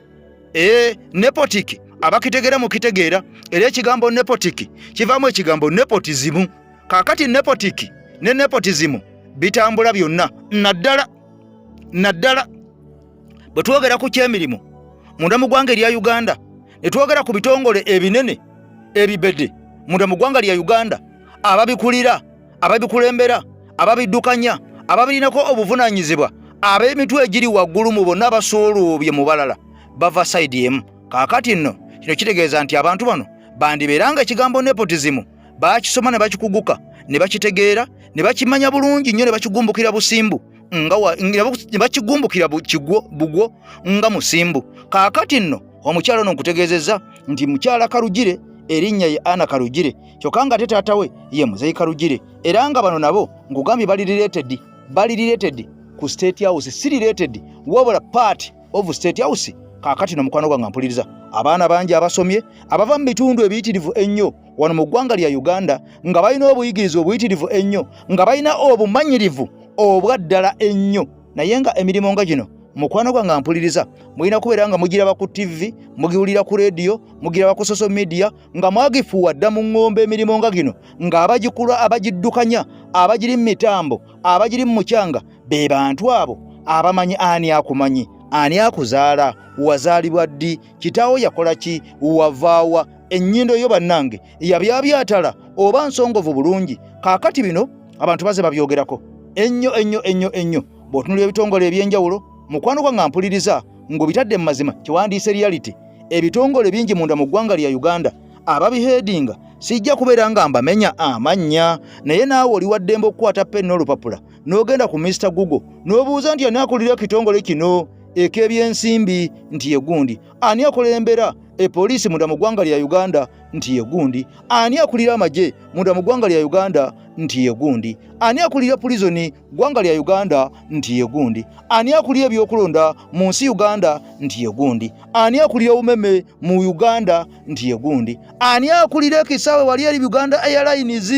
nepotic abakitegeera mukitegeera era ekigambo nepotic kivaamu ekigambo nepotism. Kaakati nepotic ne nepotism bitambula byonna naddala bwe twogera ku kyemirimu munda mu ggwanga erya Uganda ne twogera ku bitongole ebinene ebibedde munda mu ggwanga lya Uganda ababikulira ababikulembera ababiddukanya ababirinako obuvunaanyizibwa ab'emitwe egiri waggulu mu bonna abasooloobye mu balala bava side emu. Kaakati nno kino kitegeeza nti abantu bano bandibeeranga ekigambo nepotism baakisoma ne bakikuguka ne bakitegeera ne bakimanya bulungi nnyo ne bakigumbukira busimbu ne bakigumbukira bugwo nga musimbu. Kaakati nno omukyala ono nkutegeezezza nti mukyala Karugire erinnya ye Anna Karugire kyokka nga taata we ye Muzeeyi Karugire era nga bano nabo nkugambye bali related ku State House, si related wabula part of State House. Kaakati no mukwano gwange mpuliriza abaana bangi abasomye abava mu bitundu ebiyitirivu ennyo wano mu ggwanga lya Uganda nga balina obuyigirizi obuyitirivu ennyo nga balina obumanyirivu obwa ddala ennyo naye nga emirimu nga gino mukwano gwange mpuliriza mulina kubeera nga mugiraba ku TV, mugiwulira ku radio, mugiraba ku social media nga mwagifuuwa dda mu ng'ombe emirimu nga gino nga abagikula abagiddukanya abagiri mu mitambo abagiri mu mukyanga be bantu abo abamanyi ani akumanyi ani akuzaala wazaalibwa ddi kitaawo yakola ki wavaawa ennyindo yo bannange yabyabyatala oba nsongovu bulungi. Kaakati bino abantu baze babyogerako ennyo bw'otunulira ebitongole ebyenjawulo mukwano gwange mpuliriza ng'obitadde mu mazima kiwandiise reality. Ebitongole bingi munda mu ggwanga lya Uganda ababiheedinga sijja kubeera nga mbamenya amannya naye naawe oli waddembe okukwata pen n'olupapula n'ogenda ku Mr. Google n'obuuza nti ani akulira ekitongole kino ek'ebyensimbi nti ye gundi, ani akulembera epoliisi munda mu ggwanga lya Uganda nti ye gundi, ani akulira amagye munda mu ggwanga lya Uganda nti ye gundi, ani akulira pulizoni ggwanga lya Uganda nti ye gundi, ani akulira ebyokulonda mu nsi Uganda nti ye gundi, ani akulira umeme mu Uganda nti ye gundi, ani akulira ekisaawe wali eri Uganda Airlines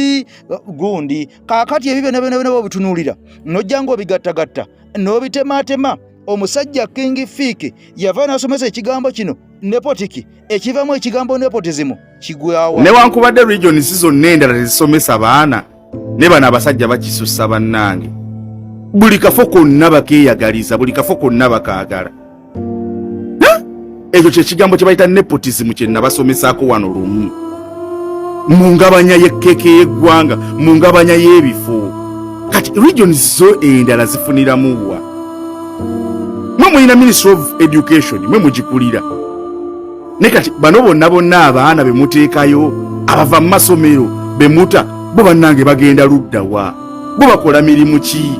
gundi. Kaakati ebyo byonna bobitunuulira nojjanga obigattagatta n'obitematema. Omusajja King Fiki yava n'asomesa ekigambo kino nepotic ekivaamu ekigambo nepotism kigwawa newankubadde regions zonna endala tezisomesa baana ne bano abasajja bakisussa bannange buli kafo konna bakeeyagaliza buli kafo konna bakaagala ekyo kyekigambo kye bayita nepotism kye nabasomesaako wano lumu mu ngabanya y'ekkeeke y'eggwanga mu ngabanya y'ebifo. Kati regions zo endala zifuniramuwa mwe mulina Ministry of Education mwe mugikulira ne kati bano bonna abaana be muteekayo abava mu masomero be muta bo bannange bagenda luddawa bo bakola mirimu ki?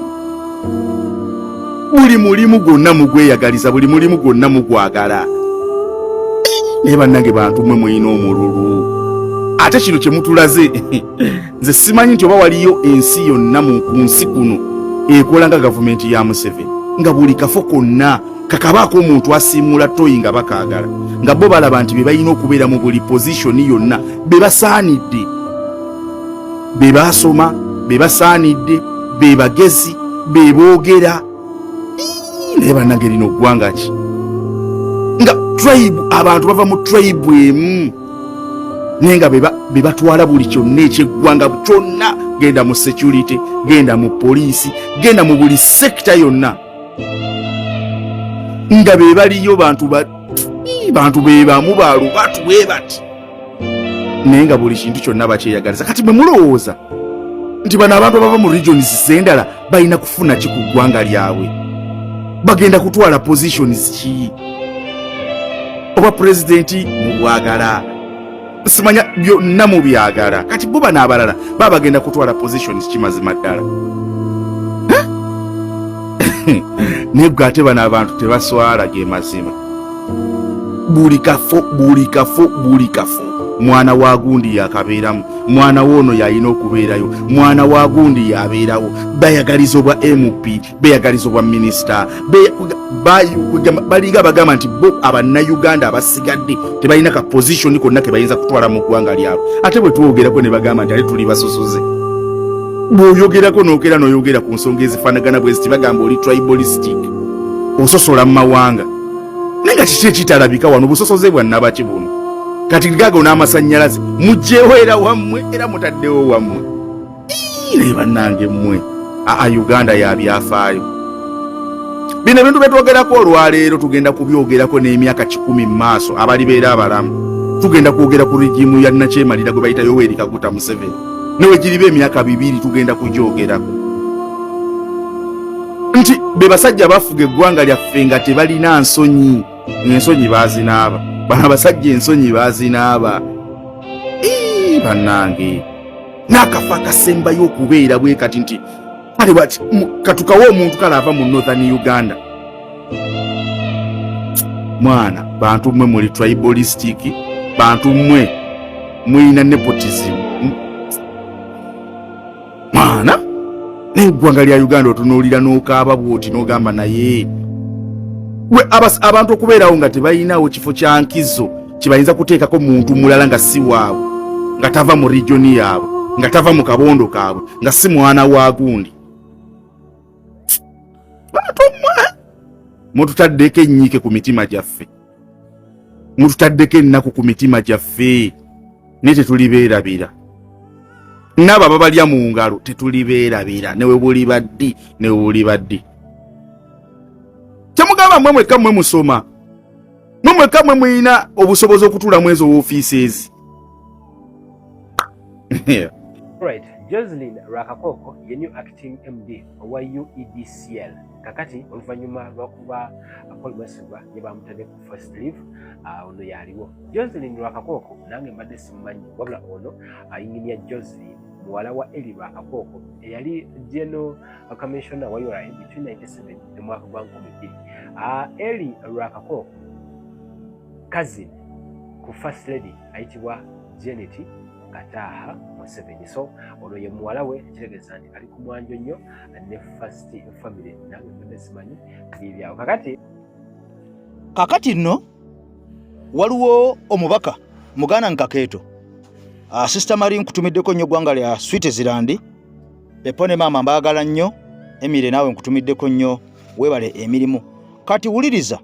Buli mulimu gwonna mugweyagaliza buli mulimu gwonna mugwagala naye bannange bantu mwe mulina omululu ate kino kye mutulaze nze simanyi nti oba waliyo ensi yonna mu nsi kuno ekola nga gavumenti ya Museveni nga buli kafo konna kakabaako omuntu asiimula toyi nga bakaagala nga bo balaba nti be balina okubeera mu buli pozishoni yonna be basaanidde be basoma be basaanidde be bagezi be boogera naye bannange lino ggwanga ki nga tribe abantu bava mu tribe emu naye nga be batwala buli kyonna ekyeggwanga kyonna genda mu security genda mu poliisi genda mu buli sekita yonna nga be baliyo bantu be bamu balubatu bwe bati naye nga buli kintu kyonna bakyeyagaliza. Kati bwe mulowooza nti bano abantu abava mu regions zendala balina kufuna ki ku ggwanga lyabwe bagenda kutwala positions ki? Oba pulezidenti mubwagala simanya byonna mubyagala kati bo bano abalala baba bagenda kutwala positions ki mazima ddala naye gwe ate bano abantu tebaswala ge mazima buli kafo mwana wa gundi yakabeeramu mwana woono yalina okubeerayo mwana wa gundi yabeerawo bayagaliza obwa MP bayagaliza obwa minisita balinga bagamba nti bo abannayuganda abasigadde tebalina ka position konna ke bayinza kutwala mu ggwanga lyabwe ate bwe tuwogerako ne bagamba nti ate tuli basosoze bw'oyogerako n'okera n'oyogera ku nsonga ezifaanagana bwe ziti bagamba oli tribalistic ososola mu mawanga naye nga kiki ekitalabika wano busosoze bwannabaki buno kati gago n'amasannyalaze mugjewo era wammwe era mutaddewo wammwe naye bannange mmwe Uganda ya byafaayo bino ebintu byetwogerako olwaleero tugenda kubyogerako n'emyaka 10 mu maaso abalibeera abalamu tugenda kwogera ku regimu ya Nakyemalira gwe bayita Yoweri Kaguta Museveni newe giribe emyaka 2 tugenda kugyogerako nti be basajja bafuga eggwanga lyaffe nga tebalina nsonyi ensonyi baazinaaba bana basajja ensonyi baazinaaba bannange n'akafa kasembayo okubeera bwe kati nti kale bati katukawo omuntu kale ava mu Northern Uganda mwana bantu mmwe muli tribalistic bantu mmwe mwina nepotism mwana n'eggwanga lya Uganda otunuulira n'okaaba bwoti n'ogamba naye we abantu okubeerawo nga tebalinawo kifo kya nkizo kibayinza kuteekako muntu mulala nga si waabwe nga tava mu regioni yaabwe nga tava mu kabondo kaabwe nga si mwana wa gundi bantu mmwe mututaddeko ennyiike ku mitima gyaffe mututaddeko ennaku ku mitima gyaffe naye tetulibeerabira n'abo ababalya mu ngalo tetulibeerabira newe buli baddi newe buli baddi temugamba mmwe mwekka mmwe musoma mmwe mwekka mmwe muyina obusobozi okutuula mu ezo woofiisi ezi Right, Jocelyn Rwakakoko ye new acting MD owa UEDCL kakati oluvannyuma lw'okuba akolebwasibwa ne bamutadde ku first leave ono yaliwo. Jocelyn Rwakakoko nange mbadde simumanyi wabula ono ayinginya Jocelyn muwala wa Eli Rwakakoko eyali General Commissioner wa URA between 1997 ne mwaka gwa 2000. Eli Rwakakoko cousin ku first lady ayitibwa Janet Kataha Museveni. So ono ye muwala we kitegeeza nti ali ku mwanjo nnyo ne first family nange mbadde simanyi byebyawo kakati nno waliwo omubaka muganda nkakeeto Sister Marie nkutumiddeko nnyo ggwanga lya Switzerland Bepone maama mbaagala nnyo Emire naawe nkutumiddeko nnyo weebale emirimu kati wuliriza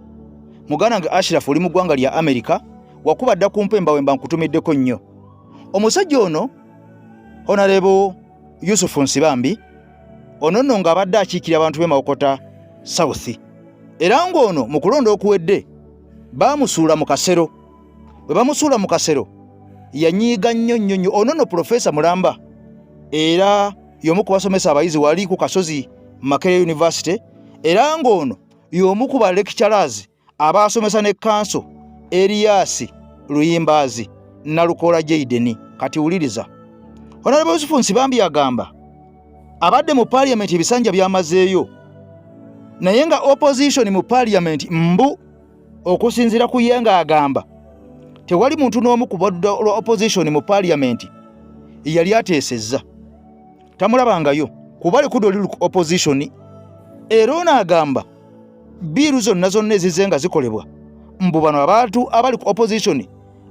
muganda nga Ashraf oli mu ggwanga lya America wakuba dda ku mpemba wemba nkutumiddeko nnyo omusajja ono Honorable Yusuf Nsibambi ono nno ng'abadde akiikira abantu b'e Mawokota South era ng'ono mu kulonda okuwedde baamusuula mu kasero bwe bamusuula mu kasero yanyiiga nnyo ono no Professor Mulamba era y'omu ku basomesa abayizi wali ku Kasozi Makerere University era ng'ono y'omu ku ba lecturers abaasomesa ne Kanso Elias Luyimbazi Nalukola Jaden kati wuliriza Honorable Yusuf Nsibambi agamba abadde mu parliament ebisanja byamazeeyo naye nga opposition mu parliament mbu okusinzira ku yenga agamba tewali muntu n'omu ku boddo lwa opposition mu parliament yali ateesezza tamulabangayo kuba likudo liri ku opposition era ono agamba biiru zonna ezizenga zikolebwa mbu bano abantu abali ku opposition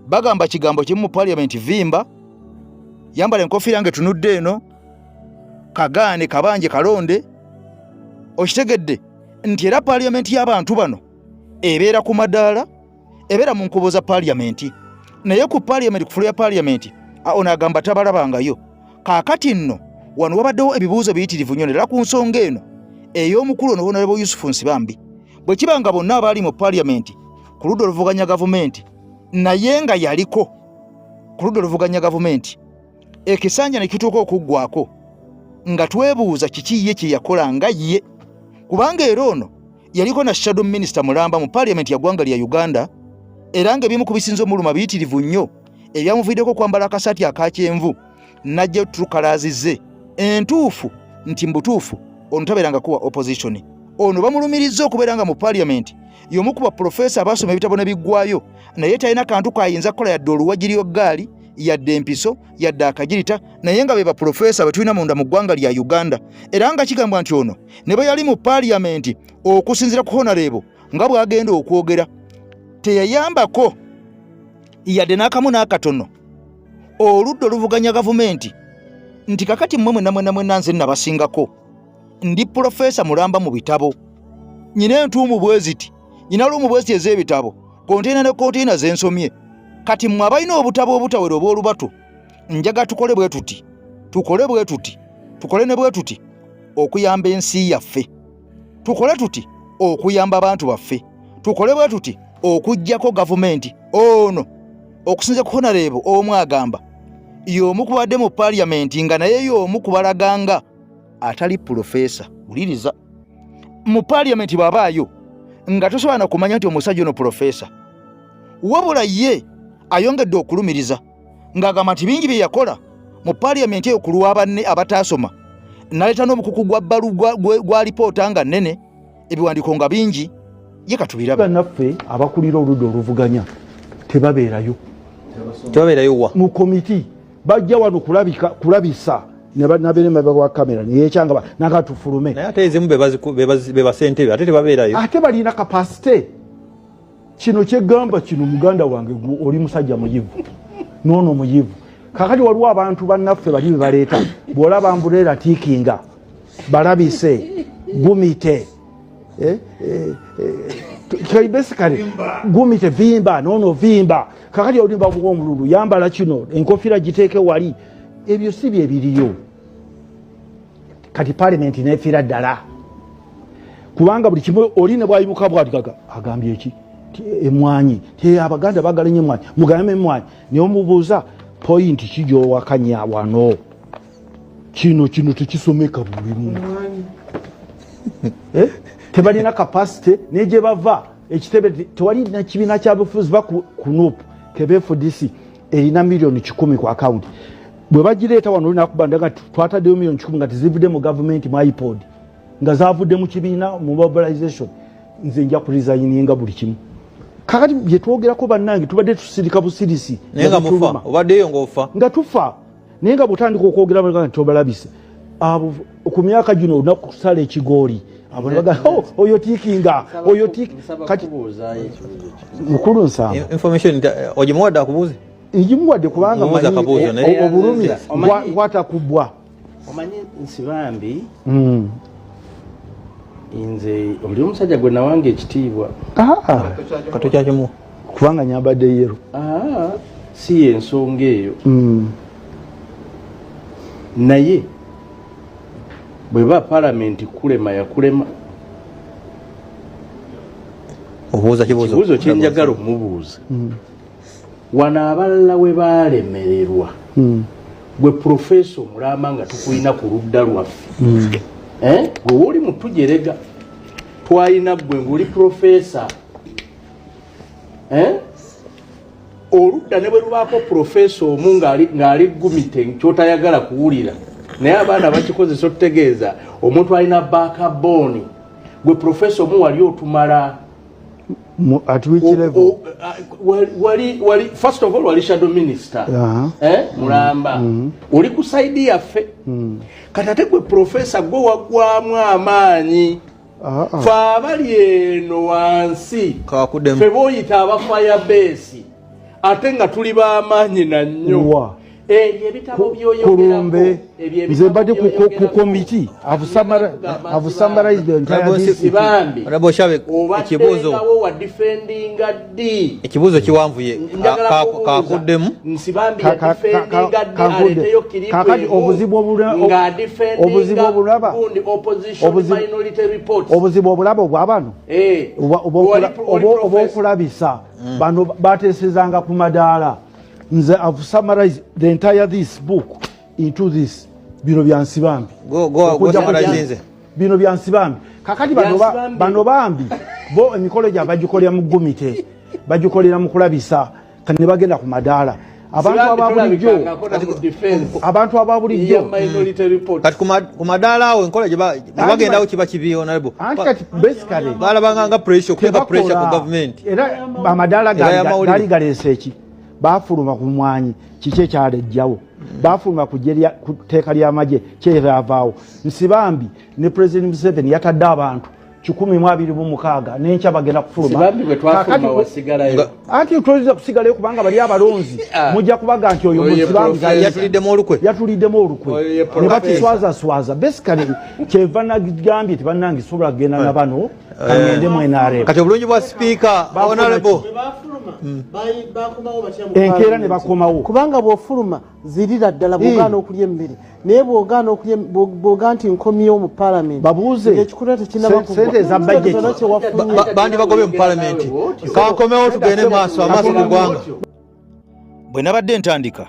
bagamba kigambo kimu mu parliament vimba yambala enkofiira nga tunudde eno kagaane kabanje kalonde okitegedde nti era parliament y'abantu bano ebeera ku madaala ebeera mu nkubo za parliament naye ku parliament ku ya parliament ono agamba tabalabangayo kaakati nno wano wabaddewo ebibuuzo biyitirivu nnyo era ku nsonga eno ey'omukulu ono Honorable Yusuf Nsibambi bwe kibanga bonna abaali mu parliament ku ludda oluvuganya gavumenti naye nga yaliko ku ludda oluvuganya gavumenti ekisanja ne kituuka okuggwako nga twebuuza kiki ye kye yakola nga ye kubanga era ono yaliko na shadow minister Mulamba mu parliament ya ggwanga lya Uganda era ng'ebimu ku bisinzo muluma biyitirivu nnyo ebyamuviideko kwambala akasaati akakyenvu najja tukalaazize entuufu nti mbutuufu ono tabeeranga kuwa opposition ono bamulumirizza okubeera nga mu parliament y'omu ku baprofesa abaasoma ebitabo ne biggwayo naye talina kantu kayinza kukola yadde oluwagiri oggaali yadde empiso yadde akagirita naye nga be baprofesa betulina munda mu ggwanga lya Uganda era nga kigambwa nti ono ne bwe yali mu parliament okusinzira ku Honorable nga bw'agenda okwogera teyayambako yadde n'akamu n'akatono oludda oluvuganya gavumenti nti kakati mmwe mwenna nze nabasingako ndi Profesa mulamba mu bitabo nyina entuumu bweziti nyina lumu bweziti ez'ebitabo konteyina ne konteyina zensomye kati mmwe abalina obutabo obutawera obw'olubatu njaga tukole bwe tuti tukole ne bwe tuti okuyamba ensi yaffe, tukole tuti okuyamba abantu baffe, tukole bwe tuti okujjako gavumenti ono okusinza ku Honorable omu agamba y'omu kubadde mu Parliament nga naye y'omu kubalaganga atali Profesa. Wuliriza, mu Parliament bw'abaayo nga tosobola na kumanya nti omusajja ono Profesa, wabula ye ayongedde okulumiriza ng'agamba nti bingi bye yakola mu Parliament eyo ku lwa banne abataasoma, naleeta n'obukuku gwa bbalu gwa lipoota nga nnene, ebiwandiiko nga bingi, ye katubiraba. Naffe abakulira oludda oluvuganya tebabeerayo wa mu komiti, bajja wano kulabisa nabere mabega wa kamera neyekyanga nakatufulume naye ate ezimu beba ssentebe ate tebabeerayo, ate balina kapasite. Kino kyegamba kino muganda wange oli musajja muyivu noono muyivu. Kakati waliwo abantu bannaffe bali bebaleeta bw'olaba mbuleera tiikinga balabise gumite basically gumite vimba noono vimba. Kakati olimba bw'omululu yambala kino enkofira giteeke wali, ebyo si bye biriyo. Kati Parliament neefiira ddala kubanga buli kimu oli ne bwayimuka bwatikaga agambye eki emwanyi te Abaganda bagalenye emwanyi mugambe emwanyi ne omubuuza point kijowakanya wano kino tekisomeka bulimu tebalina capacity neje bava ekitebe tewali na kibiina kya bufuzi ba kunup KBFDC erina milioni 10 ku account. Bwe bagireeta wano olina kubandanga twataddeyo milioni 10 nga tezivudde mu government mu iPod nga zavudde mu kibiina mu mobilization, nze nja kuresigninga buli kimu. Kakati bye twogerako bannange tubadde tusirika busirisi naye nga mufa obaddeyo ng'ofa nga tufa naye nga butandika okwogera banga tobalabise abo ku myaka gino olina kusala ekigooli abo baga oyo tiikinga oyo kati mukulu nsamba information ogimuwadde akubuuze ngimuwadde kubanga obulumi bwatakubwa omanyi Nsibambi inze oli omusajja gwe nawange ekitiibwa kato kyakimu kubanga nyambadde yero si ensonga eyo naye bweba Parliament kulema yakulema obuuza kibuuzo kyenjagala omubuuza wana abalala we baalemererwa gwe Profesa omulamba nga tukulina ku ludda lwaffe gwe woli mutujerega twalina gwe ng'oli Profesa oludda ne bwe lubaako Profesa omu ng'ali gumite kyotayagala kuwulira naye abaana bakikozesa otutegeeza omuntu alina backbone gwe Profesa omu wali otumala at which level wali first of all wali shadow minister mulamba oli ku side yaffe katate gwe Profesa gwe wagwamu amaanyi fa abali eno wansi fe boyita aba fire base ate nga tuli b'amaanyi na nnyo ebitabo byoyogerako nze mbadde ku komiti I've summarized the entire ekibuuzo kiwanvuye kakuddemu kakati obuzibu obulaba obwabano oba okulabisa bano bateesezanga ku madaala. Nze I've summarized the entire this book into this bino bya Nsibambi. Bino bya Nsibambi. Kakati bano bambi bo emikolo gya bagikolera mu gumite bagikolera mu kulabisa kane bagenda ku madaala abantu ababulijjo kati ku madaala awo enkola gye bagendawo kiba kibiyo nalebo basically balabanga pressure okuteeka pressure ku government era amadaala gali galeese eki bafuluma ku mwanyi kiki ekyalejjawo bafuluma ku tteeka ly'amagye kyeravaawo. Nsibambi ne President Museveni yatadde abantu 126 n'enkya bagenda kufuluma. Sibambi bwe twafuluma wasigalayo. Ati tuliza kusigalayo kubanga bali abalonzi. Mujja kubaga nti oyo musibambi yatuliddemu olukwe. Ne batiswaza. Basically kyevana gambye tibannange sobola kugenda na bano kangende mu NRM. Kati obulungi bwa speaker honorable enkeera ne bakomawo kubanga bw'ofuluma zirira ddala bw'ogaana okulya emmere naye bw'ogaana okulya bw'ogaa nti nkomyewo mu paalamenti babuuze ekikula tekinaba sente za budget bandi bagobye mu paalamenti kankomewo tugende maaso ku ggwanga. Bwe nabadde ntandika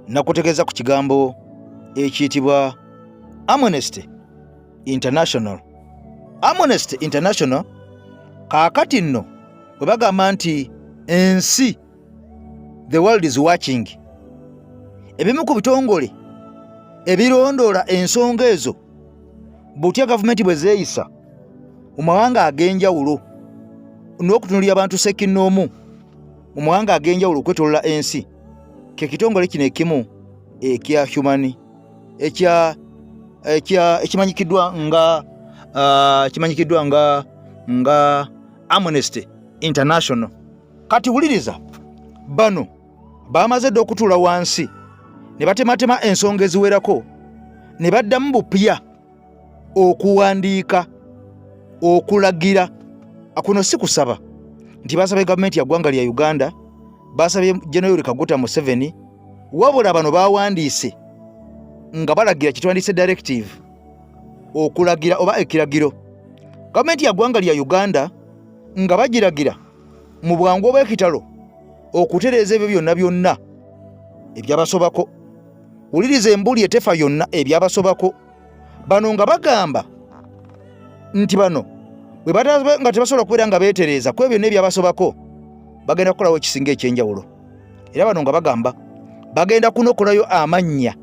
nakutegeeza ku kigambo ekiyitibwa Amnesty International. Amnesty International kaakati nno bwe bagamba nti ensi the world is watching, ebimu ku bitongole ebirondoola ensonga ezo butya gavumenti bwe zeeyisa mu mawanga ag'enjawulo n'okutunuulira abantu sekinnoomu mu mawanga ag'enjawulo okwetoolola ensi, ke kitongole kino ekimu ekya human ekimanyikiddwa nga Amnesty International. Kati wuliriza, bano bamaze dde okutuula wansi ne batematema ensonga eziwerako ne baddamu bupya okuwandiika okulagira. Akuno si kusaba nti basabye gavumenti ya ggwanga lya Uganda, basabye General Kaguta Museveni, wabula bano bawandiise nga balagira kitwandise directive okulagira oba ekiragiro gavumenti ya ggwanga lya Uganda nga bagiragira mu bwangu obw'ekitalo okutereeza ebyo byonna ebyabasobako. Wuliriza embuli etefa yonna ebyabasobako. Bano nga bagamba nti bano bwe batabe nga tebasobola kubeera nga beetereeza ku ebyo n'ebyabasobako bagenda kukolawo ekisinga ekyenjawulo. Era bano nga bagamba bagenda kunokolayo amannya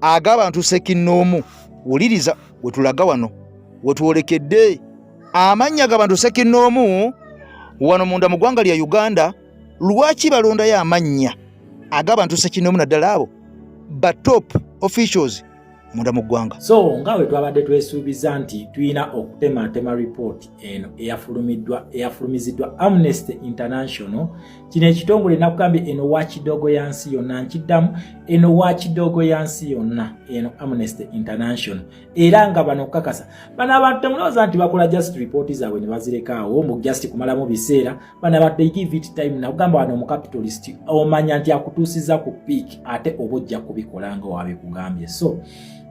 ag'abantu sekinnoomu. Wuliriza wetulaga wano wetwolekedde amannya g'abantu sekinnoomu wano munda mu ggwanga lya Uganda. Lwaki balondayo amannya ag'abantu sekinnoomu naddala abo ba top officials munda mu ggwanga? So nga bwe twabadde twesuubiza nti tulina okutematema report eno eyafulumiziddwa Amnesty International. Kino ekitongole nakugambye eno wakidogo yansi yonna, nkiddamu eno wakidogo yansi yonna eno Amnesty International. Era nga bano kakasa bano abantu temulowooza nti bakola just report zaabwe ne bazirekaawo mu just kumalamu biseera. Bano abantu they give it time. Nakugamba wano mu capitalist omanya nti akutuusiza ku peak ate oba ojja kubikola nga wabikugambye. So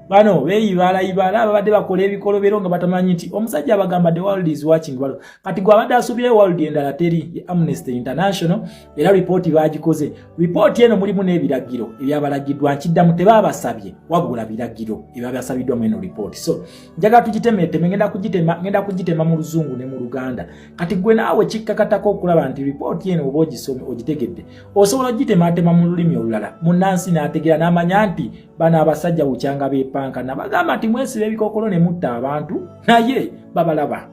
bano beeyibala ababadde bakola ebikolobero nga batamanyi nti omusajja abagamba the world is watching. Kati gwe abadde asuubirayo world endala teri Amnesty International. Era ripooti baagikoze. Ripooti eno mulimu n'ebiragiro ebyabalagiddwa, nkiddamu tebaabasabye wabula biragiro ebyabasabiddwa mu eno ripooti. So njagala tugitemeteme, ngenda kugitema mu Luzungu ne mu Luganda. Kati gwe naawe kikkakatako okulaba nti ripooti eno oba ogisome ogitegedde osobola ogitematema mu lulimi olulala munnansi n'ategeera n'amanya nti bano abasajja bukyanga beepanka nabagamba nti mwesiba ebikokolo ne mutta abantu naye babalaba.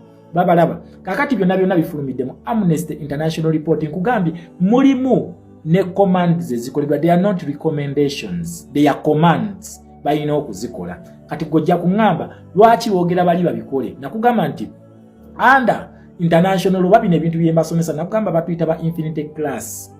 Kakati byonna bifulumidde mu Amnesty International report. Nkugambye mulimu ne commands ezikoledwa. They are not recommendations, they are commands balina okuzikola. Kati gojja kuŋŋamba lwaki boogera bali babikole. Nakugamba nti under international oba bino ebintu bye mbasomesa nakugamba batuyita ba infinite class.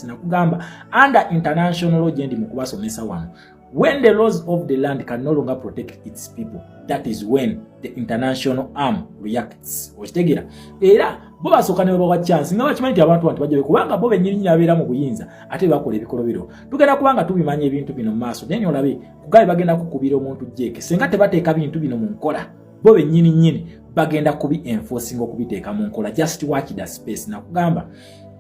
Nakugamba under international gye ndi mu kubasomesa wano, when the laws of the land can no longer protect its people, that is when the international arm reacts. Okitegeera? Era bo basooka ne babawa chance nga bakimanyi nti abantu bajja kubanga bo bennyini abeera mu buyinza ate bakola ebikolobero. Tugenda kubanga tubimanya ebintu bino mu maaso naye olabe kugabe bagenda kukubira omuntu jeke senga tebateeka bintu bino mu nkola. Bo bennyini bagenda kubi enforcing okubiteeka mu nkola. Just watch the space. Nakugamba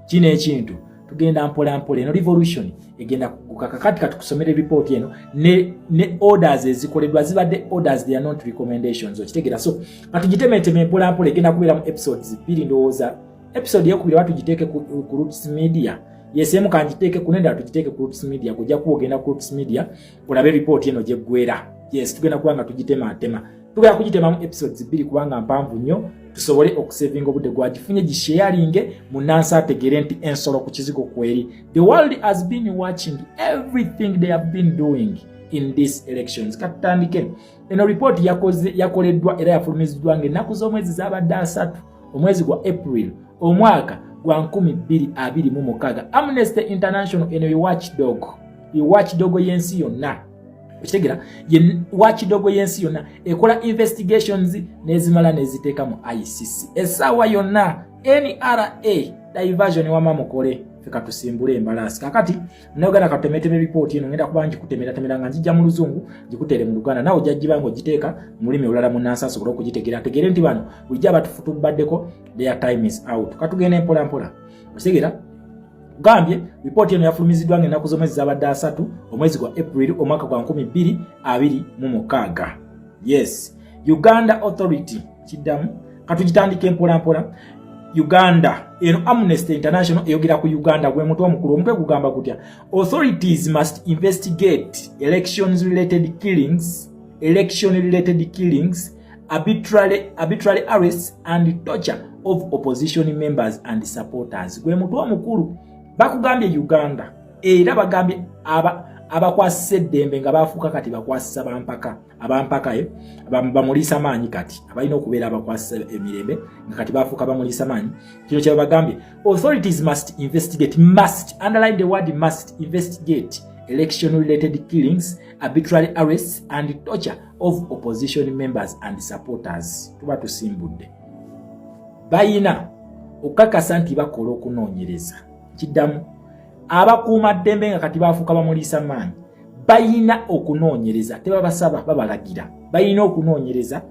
kino ekintu tugenda mpola eno revolution egenda kukaka. Kati katukusomera report eno ne orders ezikoledwa zibadde orders, they are not recommendations. Okitegeera? So katugitemeteme mpola egenda kubeera mu episodes 2 ndowooza. Episode yokubiri batugiteeke ku Roots Media. Yesemu kanjiteeke ku nenda tugiteeke ku Roots Media. Kujja kuogenda ku Roots Media olabe report eno gye gwera. Yes, tugenda kubanga tugitematema. Tugenda kugitema mu episodes 2 kubanga mpanvu nnyo tusobole okusavinga obudde gwagifunye gisharinge munansi ategere nti ensolo ku kizigo kweri. The world has been watching everything they have been doing. in these elections. Katandike eno report yakoleddwa era yafulumiziddwa ng'ennaku z'omwezi zabadde 3 omwezi gwa April omwaka gwa 2026. Amnesty International eno watchdog y'ensi yonna okitegera ye watchdog y'ensi yonna ekola investigations nezimala neziteeka mu ICC essaawa yonna NRA diversion wama mukole fika tusimbule embalasi kakati nogana katemeteme report eno ngenda kubanji kutemera nga njija mu luzungu jikutere mu Luganda nawo jajjiba ngo jiteeka mulimi olala munansa asobola okugitegera tegere nti bano wijja batufutu baddeko their time is out katugene mpola okitegera Gambye report eno yafulumiziddwa ng'ennaku z'omwezi zabadde 3 omwezi gwa April omwaka gwa 2026. Yes, Uganda Authority kiddamu katugitandike mpola Uganda eno Amnesty International eyogera ku Uganda gwe mutwe omukulu omutwe gugamba kutya authorities must investigate election related killings, arbitrary arrests and torture of opposition members and supporters. Gwe mutwe omukulu bakugambye Uganda era bagambye abakwasise eddembe nga bafuuka kati bakwasisa abampaka bamulisa maanyi kati abalina okubeera abakwasisa emirembe nga kati bafuuka bamulisa maanyi kino kye bagambye authorities must underline the word must investigate election related killings, arbitrary arrests and torture of opposition members and supporters. Tuba tusimbudde bayina okakasa nti bakola okunoonyereza kiddamu abakuuma ddembe nga kati bafuuka bamulisa maanyi bayina okunoonyereza tebabasaba babalagira bayina okunoonyereza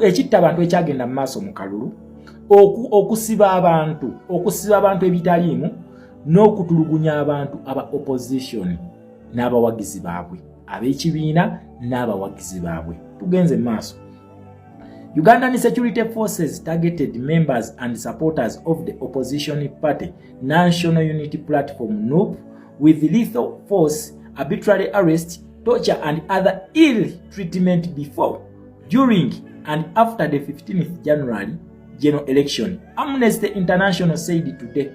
ekitta abantu ekyagenda mu maaso mu kalulu okusiba abantu ebitaliimu n'okutulugunya abantu aba opposition n'abawagizi baabwe ab'ekibiina n'abawagizi baabwe tugenze mu maaso. Ugandan security forces targeted members and supporters of the opposition party National Unity Platform NUP with lethal force, arbitrary arrest, torture and other ill treatment before, during and after the 15th January general election. Amnesty International said today.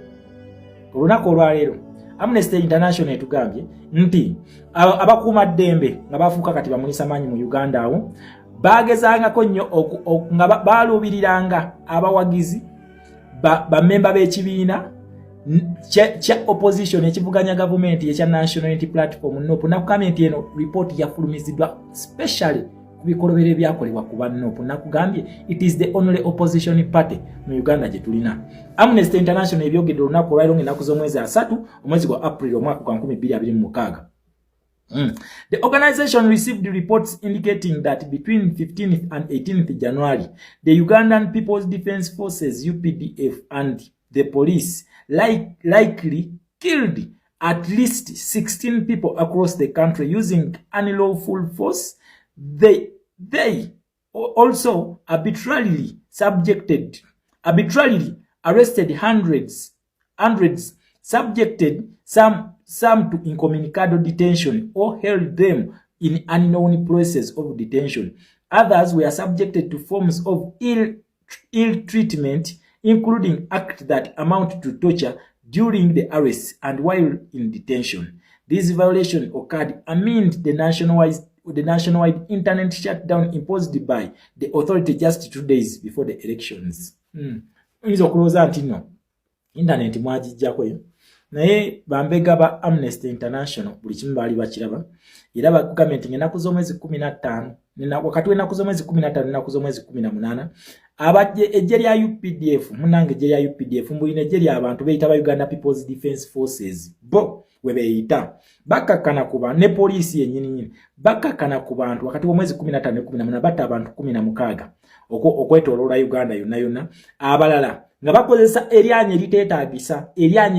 Olunaku olwaleero Amnesty International etugambye nti abakuuma ddembe nga bafuuka kati bamulisa maanyi mu Uganda awo bagezangako nnyo nga baluubiriranga abawagizi bamemba b'ekibiina kya opposition ekivuganya gavumenti ekya National Unity Platform NUP nakugambye nti eno report yafulumiziddwa specially ku bikolobero ebyakolebwa ku NUP nakugambye it is the only opposition party mu Uganda gye tulina. Amnesty International ebyogedde olunaku olwaleero ng'ennaku z'omwezi 3 omwezi gwa April omwaka gwa 2026. The organization received reports indicating that between 15th and 18th January, the Ugandan People's Defense Forces UPDF and the police likely killed at least 16 people across the country using unlawful force. They also arbitrarily arrested hundreds, subjected some to incommunicado detention or held them in unknown process of detention. Others were subjected to forms of ill treatment, including acts that amount to torture during the arrest and while in detention. This violation occurred amid the nationwide internet shutdown imposed by the authority just 2 days before the elections. Nzo kuloza ntino internet mwajijjako yo naye bambega ba Amnesty International buli kimu bali bakiraba era bakugambye nti ennaku z'omwezi 15 wakati w'ennaku z'omwezi 15 n'ennaku z'omwezi 18 abajje ejje lya UPDF munange ejje lya UPDF mbulina ejje lya abantu beyita ba Uganda People's Defense Forces bo webeyita bakakana kuba ne police yennyini bakakana ku bantu wakati w'omwezi 15 ne 18 batta abantu 16 okwetoloola Uganda yonna abalala nga bakozesa eryanye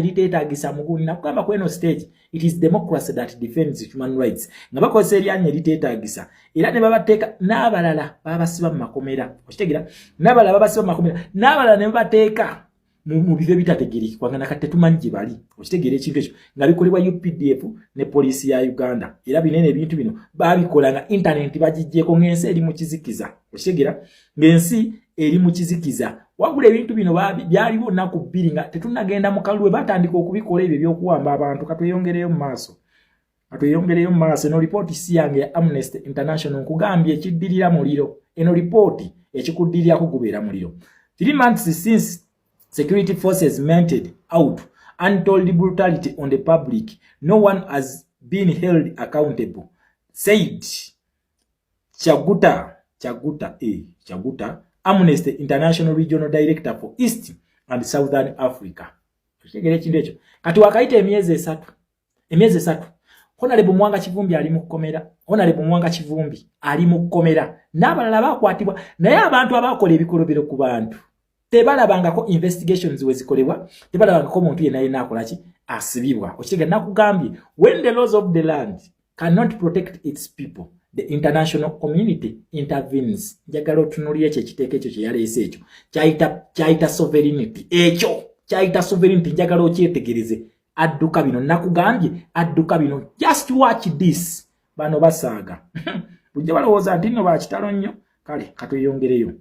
liteetaagisa muguni nakugamba ku eno stage it is democracy that defends human rights nga bakozesa eryanye liteetaagisa era ne babateeka n'abalala babasiba mu makomera okitegeera n'abalala babasiba mu makomera n'abalala ne babateeka mu bifo ebitategeerekeka nga nakati tetumanyi gye bali okitegeera ekintu ekyo nga bikolebwa UPDF ne poliisi ya Uganda era binene ebintu bino babikola nga internet bagijjeeko ng'ensi eri mu kizikiza okitegeera ng'ensi eri mu kizikiza wabula ebintu bino byaliwo nnaku 2 nga tetunagenda mu kalulu batandika okubikola ebyo ebyokuwamba abantu katweyongereyo mu maaso atweyongereyo mu maaso. Eno report si yange ya Amnesty International nkugambye ekiddirira muliro. Eno report ekikuddirira kugubeera muliro. 3 months since security forces meted out untold brutality on the public, no one has been held accountable, said Chaguta, Amnesty International Regional Director for East and Southern Africa. Tushegere chindu echo. Kati wakaita emyezi 3. Honorable Mwanga Kivumbi ali mu kukomera. Honorable Mwanga Kivumbi ali mu kukomera. N'abalala bakwatibwa. Naye abantu abakola ebikolobero ku bantu tebalabangako investigations wezikolebwa, tebalabangako omuntu yenna yenna akolaki asibibwa. Okigenda nakugambye, when the laws of the land cannot protect its people, the international community intervenes. Njagala otunuulira ekyo ekiteeko ekyo kye yaleese ekyo kyayita sovereignty. Ekyo kyayita sovereignty njagala okyetegereze. Adduka bino nakugambye, adduka bino. Just watch this. Bano basaaga. Bujja balowooza nti nno bakitalo nnyo. Kale katweyongereyo.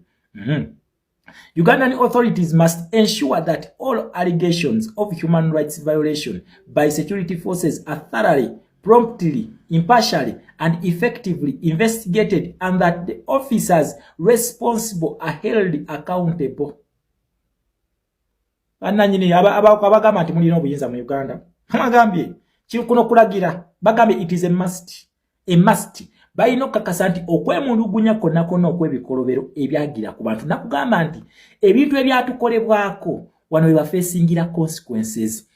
Ugandan authorities must ensure that all allegations of human rights violation by security forces are thoroughly, promptly, impartially, and effectively investigated, and that the officers responsible are held accountable. Ananyini abagamba nti mulina obuyinza mu Uganda. Amagambye kiri kuno kulagira bagambye it is a must. A must. Bayino kakasa nti okwemulugunya konna konna okwebikolobero ebyagira ku bantu. Nakugamba nti ebintu ebyatukolebwako wano we bafacingira consequences.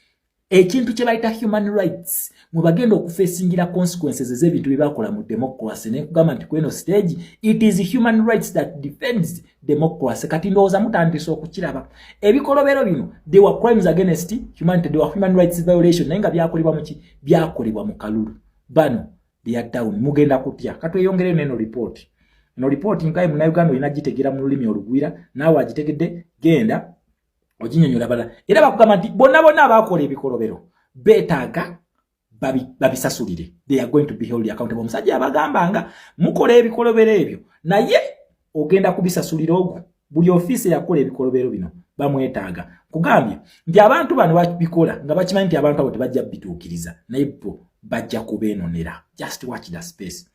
Ekintu kye bayita human rights mu bagenda okufacingira consequences ez'ebintu byebakola mu democracy. Nekugamba nti kweno stage it is human rights that defends democracy. Kati ndowooza mutandise okukiraba. Ebikolobero bino they were crimes against humanity, they were human rights violation. Naye nga byakolebwa mu ki? Byakolebwa mu kalulu. Bano they are down. Mugenda kutya. Katweyongere neno report. Eno report nkaye muna Uganda inagitegera mu lulimi olugwira. Nawe agitegedde genda ojinyonyola bala. Era bakugamba nti bonna abakola ebikolobero betaaga babisasulire. They are going to be held accountable. Musajja abagambanga mukola ebikolobero ebyo naye ogenda kubisasulira ogwo. Buli office yakola ebikolobero bino bamwetaaga. Kugambye nti abantu bano babikola nga bakimanyi nti abantu abo tebajja bituukiriza. Naye bo bajja kubeenonera. Just watch the space.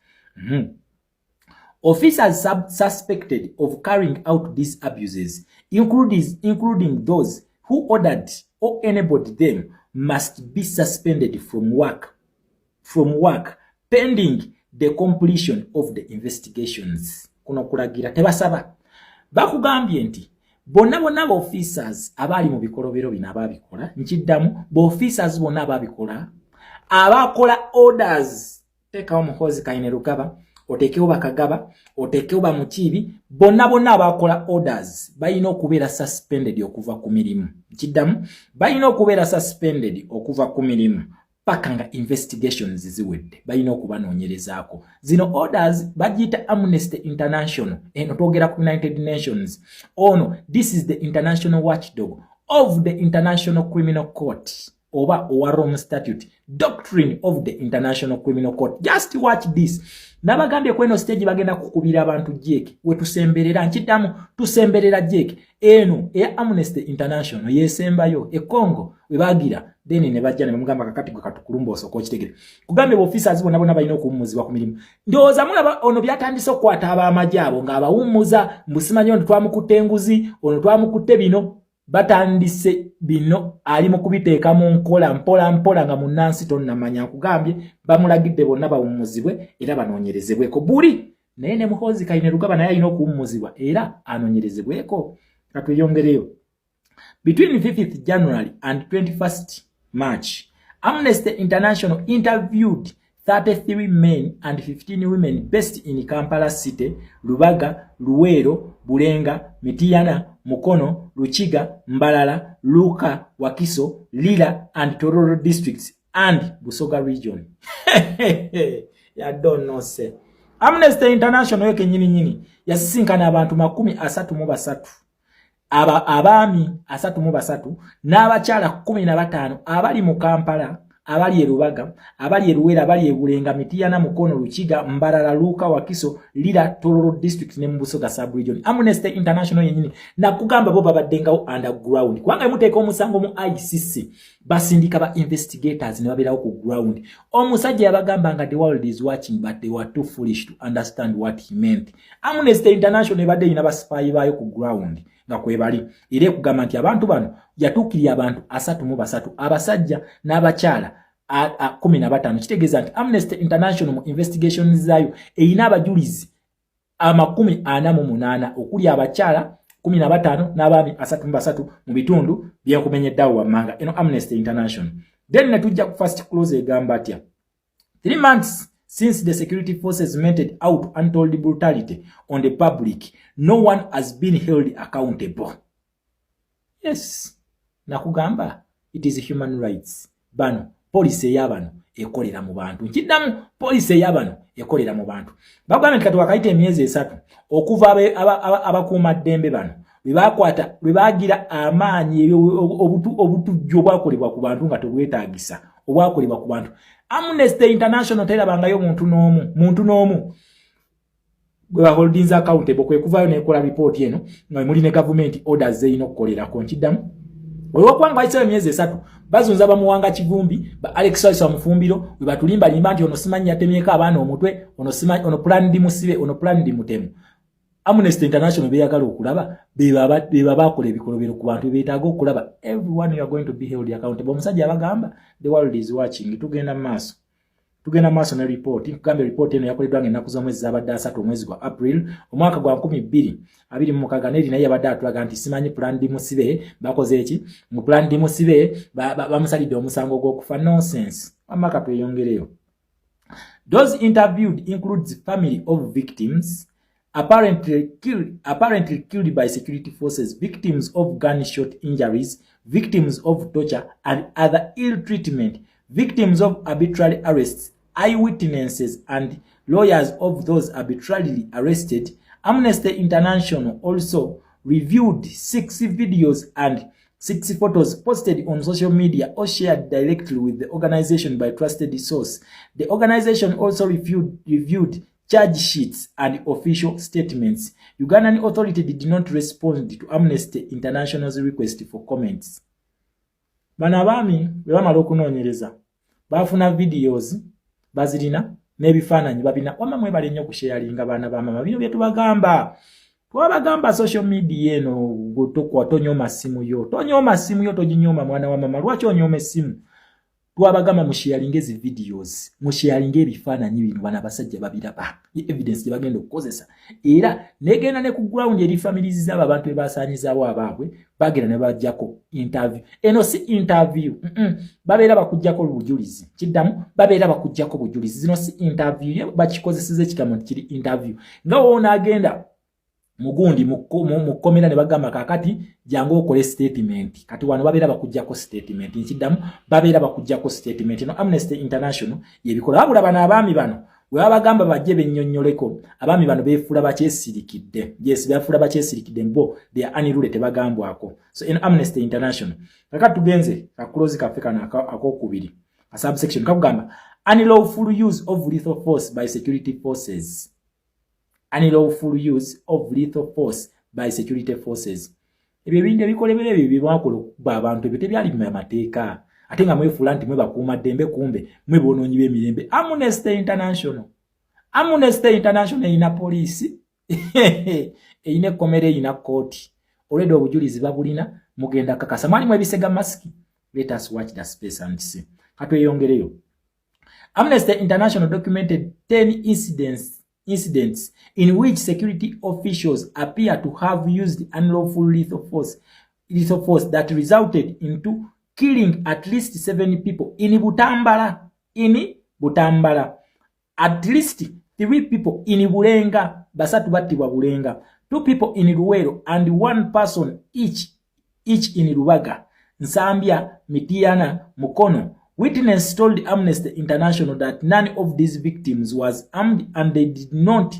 Officers suspected of carrying out these abuses, including those who ordered or enabled them, must be suspended from work pending the completion of the investigations. Kuno kulagira tebasaba. Bakugambye nti bonna officers abali mu bikolobero bino ababikola nkiddamu bo officers bonna ababikola abakola orders teka omuhozi kaine rugaba otekewo bakagaba otekewo bamukibi bonna abakola orders bayina okubeera suspended okuva ku mirimu. Nkiddamu bayina okubeera suspended okuva ku mirimu paka nga investigations ziwedde. Bayina okubanoonyerezaako. Zino orders bagiyita Amnesty International. Eno twogera ku United Nations. Ono, this is the international watchdog of the International Criminal Court. Oba Rome Statute. Doctrine of the International Criminal Court. Just watch this. Nabagambye kweno stage bagenda kukubira abantu jeke. We tusemberera nkiddamu tusemberera jeke. Eno eya Amnesty International yesembayo e Congo webagira deni ne bajja ne mugamba kakati gwe katukulumboso ko kitegere. Kugambe officers bonna balina okuwumuzibwa ku mirimu. Ndowooza mulaba ono byatandise okukwata abamajabo nga abawumuza mbusimanyi ono twamukutte enguzi ono twamukutte bino. Batandise bino ali mu kubiteeka mu nkola mpola nga munnansi tonnamanya. Nkugambye bamulagidde bonna bawummuzibwe era banoonyerezebweko. Buli naye ne muhozi kaine rugaba naye alina okuwummuzibwa era anoonyerezebweko. Katweyongereyo. Between 5th January and 21st March, Amnesty International interviewed 33 men and 15 women based in Kampala City, Lubaga, Luwero, Bulenga, Mityana, Mukono, Luchiga, Mbalala, Luka, Wakiso, Lila, and Tororo districts, and Busoga region. Ya don't know, sir. Amnesty International yoke nyini yasisinkana abantu 33 abaami 33 n'abakyala 15 abali mu Kampala abali e Rubaga, abali e Luwera, abali e Bulenga, Mityana, Mukono, Lukiga, Mbarara, Luka, Wakiso, Lira, Tororo District ne Busoga Sub-Region. Amnesty International yenyini nakugamba bo babaddengawo underground. Kubanga muteeka omusango mu ICC basindika ba investigators ne babeerawo ku ground. Omusajja yabagamba nga the world is watching but they were too foolish to understand what he meant. Amnesty International ebadde ina ba spy bayo ku ground. Nga kwebali ire kugamba nti abantu bano yatuukirira abantu 33 abasajja n'abakyala 15 kitegeeza nti Amnesty International mu investigations zayo eyina abajulizi 48 okuli abakyala 15 n'abaami 33 mu bitundu byenkumenyeddawo wammanga eno Amnesty International. Then netujja ku first close egamba atya 3 months since the security forces meted out untold brutality on the public, no one has been held accountable. Yes, nakugamba, it is human rights. Bano, police yabano, ekolera mu bantu. Nkidamu, police yabano, ekolera mu bantu. Bagamba nti katuwakaite emyezi esatu, okuva abakuuma ddembe bano, bwebagira amaanyi obutujjo obwakolebwa ku bantu nga tebwetaagisa, obwakolebwa ku bantu. Amnesty International terabangayo muntu n'omu bwe holdings accountable kwe kuvayo nekola report eno nga muli ne government orders zeino kukolera ko nkidamu wewe kwanga bayise emyezi esatu bazunza bamuwanga kivumbi ba Alex Soyso mufumbiro we batulimba limba nti ono simanyi yatemyeka abana omutwe ono simanyi ono plan ndi musibe ono plan ndi mutemu. Amnesty International beyagala okulaba beba bakola ebikolobero ku bantu beetaaga okulaba everyone you are going to be held accountable. Omusajja abagamba the world is watching. Tugenda maaso ne report nkugambe report eno yakoleddwa ng'ennaku z'omwezi zabadde 3 omwezi gwa April omwaka gwa 2026 naye yabadde atulaga nti simanyi plan ndi musibe bakoze eki mu plan ndi musibe bamusalidde omusango gw'okufa. Nonsense. Amaka tweyongereyo. Those interviewed includes family of victims apparently killed by security forces, victims of gunshot injuries, victims of torture and other ill treatment, victims of arbitrary arrests, eyewitnesses and lawyers of those arbitrarily arrested. Amnesty International also reviewed 6 videos and 6 photos posted on social media or shared directly with the organization by trusted source. The organization also reviewed charge sheets and official statements. Ugandan authority did not respond to Amnesty International's request for comments. Banabami bamala okunoonyereza bafuna videos bazirina n'ebifaananyi babina wama mwebale nnyo kusharinga baana ba mama bino byetubagamba twabagamba social media eno gotokwa tonyoma simu yo toginyoma mwana wa mama lwaki onyoma simu twabagamba musharinga ezi videos musharinga ebifaananyi bino bana basajja babiraba evidence bagenda okukozesa era negenda ne ku ground eri families z'aba bantu ebasaanyizaawo abaabwe bagenda ne bajjako interview eno si interview babeera bakujjako obujulizi kiddamu babeera bakujjako obujulizi zino si interview bakikozeseza ekigambo kiri interview nga woona agenda mugundi mukomera ne bagamba kakati jango okole statement kati wano babeera bakujjako statement nkiddamu babeera bakujjako statement no Amnesty International yebikola abula bana abaami bano we babagamba bajje bennyonnyoleko abaami bano beefula bakyesirikidde yes beefula bakyesirikidde mbo they are unruly tebagambwako so in Amnesty International kakati tugenze akulozi kafeka na akokubiri a subsection kakugamba unlawful use of lethal force by security forces. Unlawful use of lethal force by security forces. Ebyo binde bikolebere ebyo bibakolo ba abantu ebyo tebyali mu mateeka ate nga mwefula nti mwe bakuuma ddembe kumbe mwe bonoonyi b'emirembe. Amnesty International ina poliisi eyina ekkomere eyina kooti olwedde obujulizi babulina mugenda kakasa mwali mwebisega masiki. Let us watch the space and see. Katweyongereyo. Amnesty International documented 10 incidents in which security officials appear to have used unlawful lethal force that resulted into killing at least 7 people in Butambala. At least 3 people in Bulenga, basatu battibwa Bulenga, 2 people in Luwero and 1 person each in Rubaga, Nsambya, Mityana, Mukono. Witness told Amnesty International that none of these victims was armed and they did not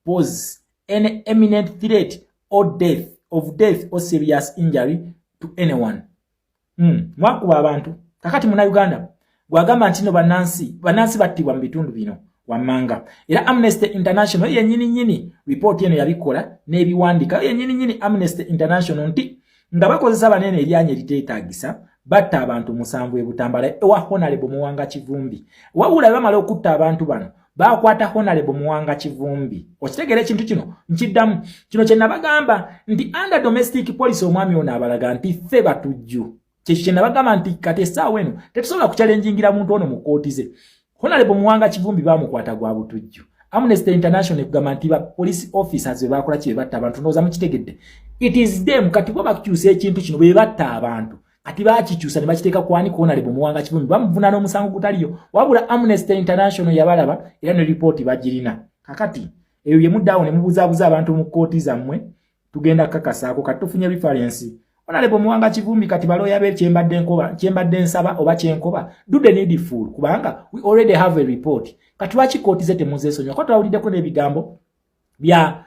pose any imminent threat or death or serious injury to anyone. Mwakuba abantu kakati muna Uganda gwagamba ntino banansi battibwa mu bitundu bino wammanga. Era Amnesty International nyini report eno yabikola n'ebiwandika nyini Amnesty International nti nga bakozesa banene eryanye liteetagisa batta abantu 7 e Butambala ewa Honorable Muwanga Kivumbi. Wabula bamala okutta abantu bano bakwata Honorable Muwanga Kivumbi. Okitegera ekintu kino nkiddamu kino kye nabagamba nti under domestic police omwami ono abalaga nti ffe batujju. Kye nabagamba nti kati essaawa eno tetusobola kuchallengingira muntu ono mu kkooti ze. Honorable Muwanga Kivumbi bamukwata gwa butujju. Amnesty International kugamba nti ba police officers be bakola ki batta abantu noza mukitegedde. It is them kati bo bakukyusa ekintu kino be batta abantu. Kati bakikyusa ne bakiteeka kwani ko Honorable Muwanga Kivumbi bamuvuna n'omusango gutaliyo. Wabula Amnesty International yabalaba era ne report bagirina. Kakati eyo ye muddawo ne mubuzaabuza abantu mu kkooti zammwe tugenda kakasaako kati tufunye reference. Honorable Muwanga Kivumbi kati baloya be kyembadde nsaba oba kyenkoba do the needful kubanga we already have a report. Kati lwaki kkooti ze temuzeesonyiwa ko twawuliddeko n'ebigambo bya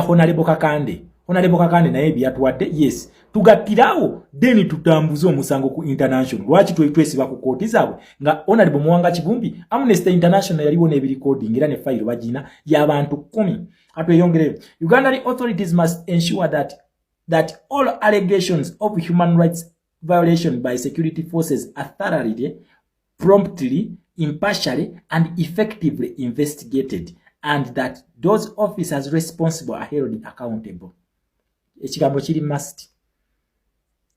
Honorable Kakande. Honorable Kakande naye byatuwadde yes tugattirawo then tutambuze omusango ku international. Lwaki twesiba ku kkooti zaabwe nga Honorable Muwanga Kivumbi Amnesty International yaliwo n'ebirecording era ne file bagina y'abantu 10. Atweyongere Ugandan authorities must ensure that all allegations of human rights violation by security forces are thoroughly, promptly, impartially, and effectively investigated, and that those officers responsible are held accountable. Ekigambo kiri must.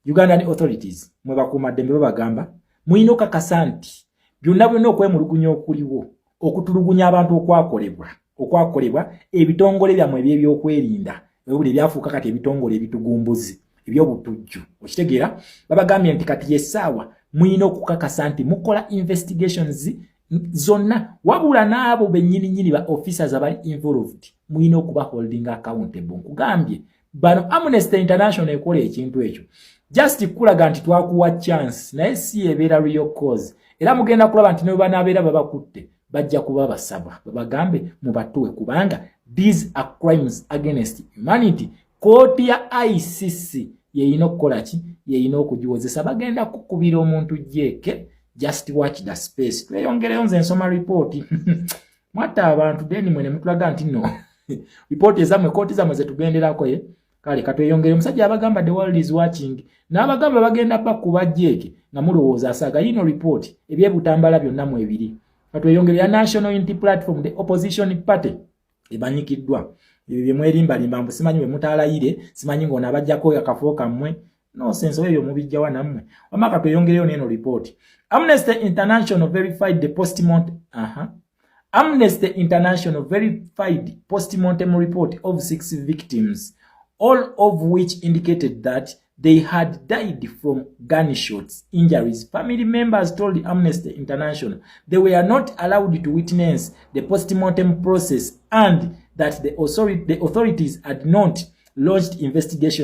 Ugandan authorities mwebakuma dembe babagamba muyinoka kasanti byonna byonna okwemulugunya okuliwo okutulugunya abantu okwakolebwa ebitongole byamwe by'ebyokwerinda ebuli byafuuka kati ebitongole ebitugumbuzi ebyobutujju. Okitegeera babagambye nti kati yessaawa muyina okukakasa nti mukola investigations zonna wabula n'abo bennyini ba officers abali involved muyina okuba holding accountable. Nkugambye bano Amnesty International ekola ekintu ekyo just kulaga nti twakuwa chance naye si ebeera real cause. Era mugenda kulaba nti ne banaabeera babakutte bajja kuba basaba babagambe mubatuwe kubanga these are crimes against humanity. Kooti ya ICC yeyina okukola ki yeyina okujiwozesa bagenda kukubira omuntu jeke. Just watch the space. Tweyongereyo nze nsoma report mwata abantu deni mwene mutulaga nti no report ezamwe kooti zamwe zetugenderako ye kale katweyongere omusajja abagamba the world is watching n'abagamba bagenda bakuba jeke nga mulowooza asaga yino report ebyebutambala byonna mu ebiri. Katweyongere ya National Unity Platform the opposition party ebanyikiddwa byemwerimbalimba mbu simanyi bwe mutaalayire simanyi ng'ono abajjako akafo kammwe no sense eyo mubijja wa nammwe wamaka tweyongereyo n'eno report. Amnesty International verified the Amnesty International verified post-mortem report of 6 victims, all of which indicated that they had died from gunshots injuries. Family members told Amnesty International they were not allowed to witness the post-mortem process and that the authorities had not launched investigations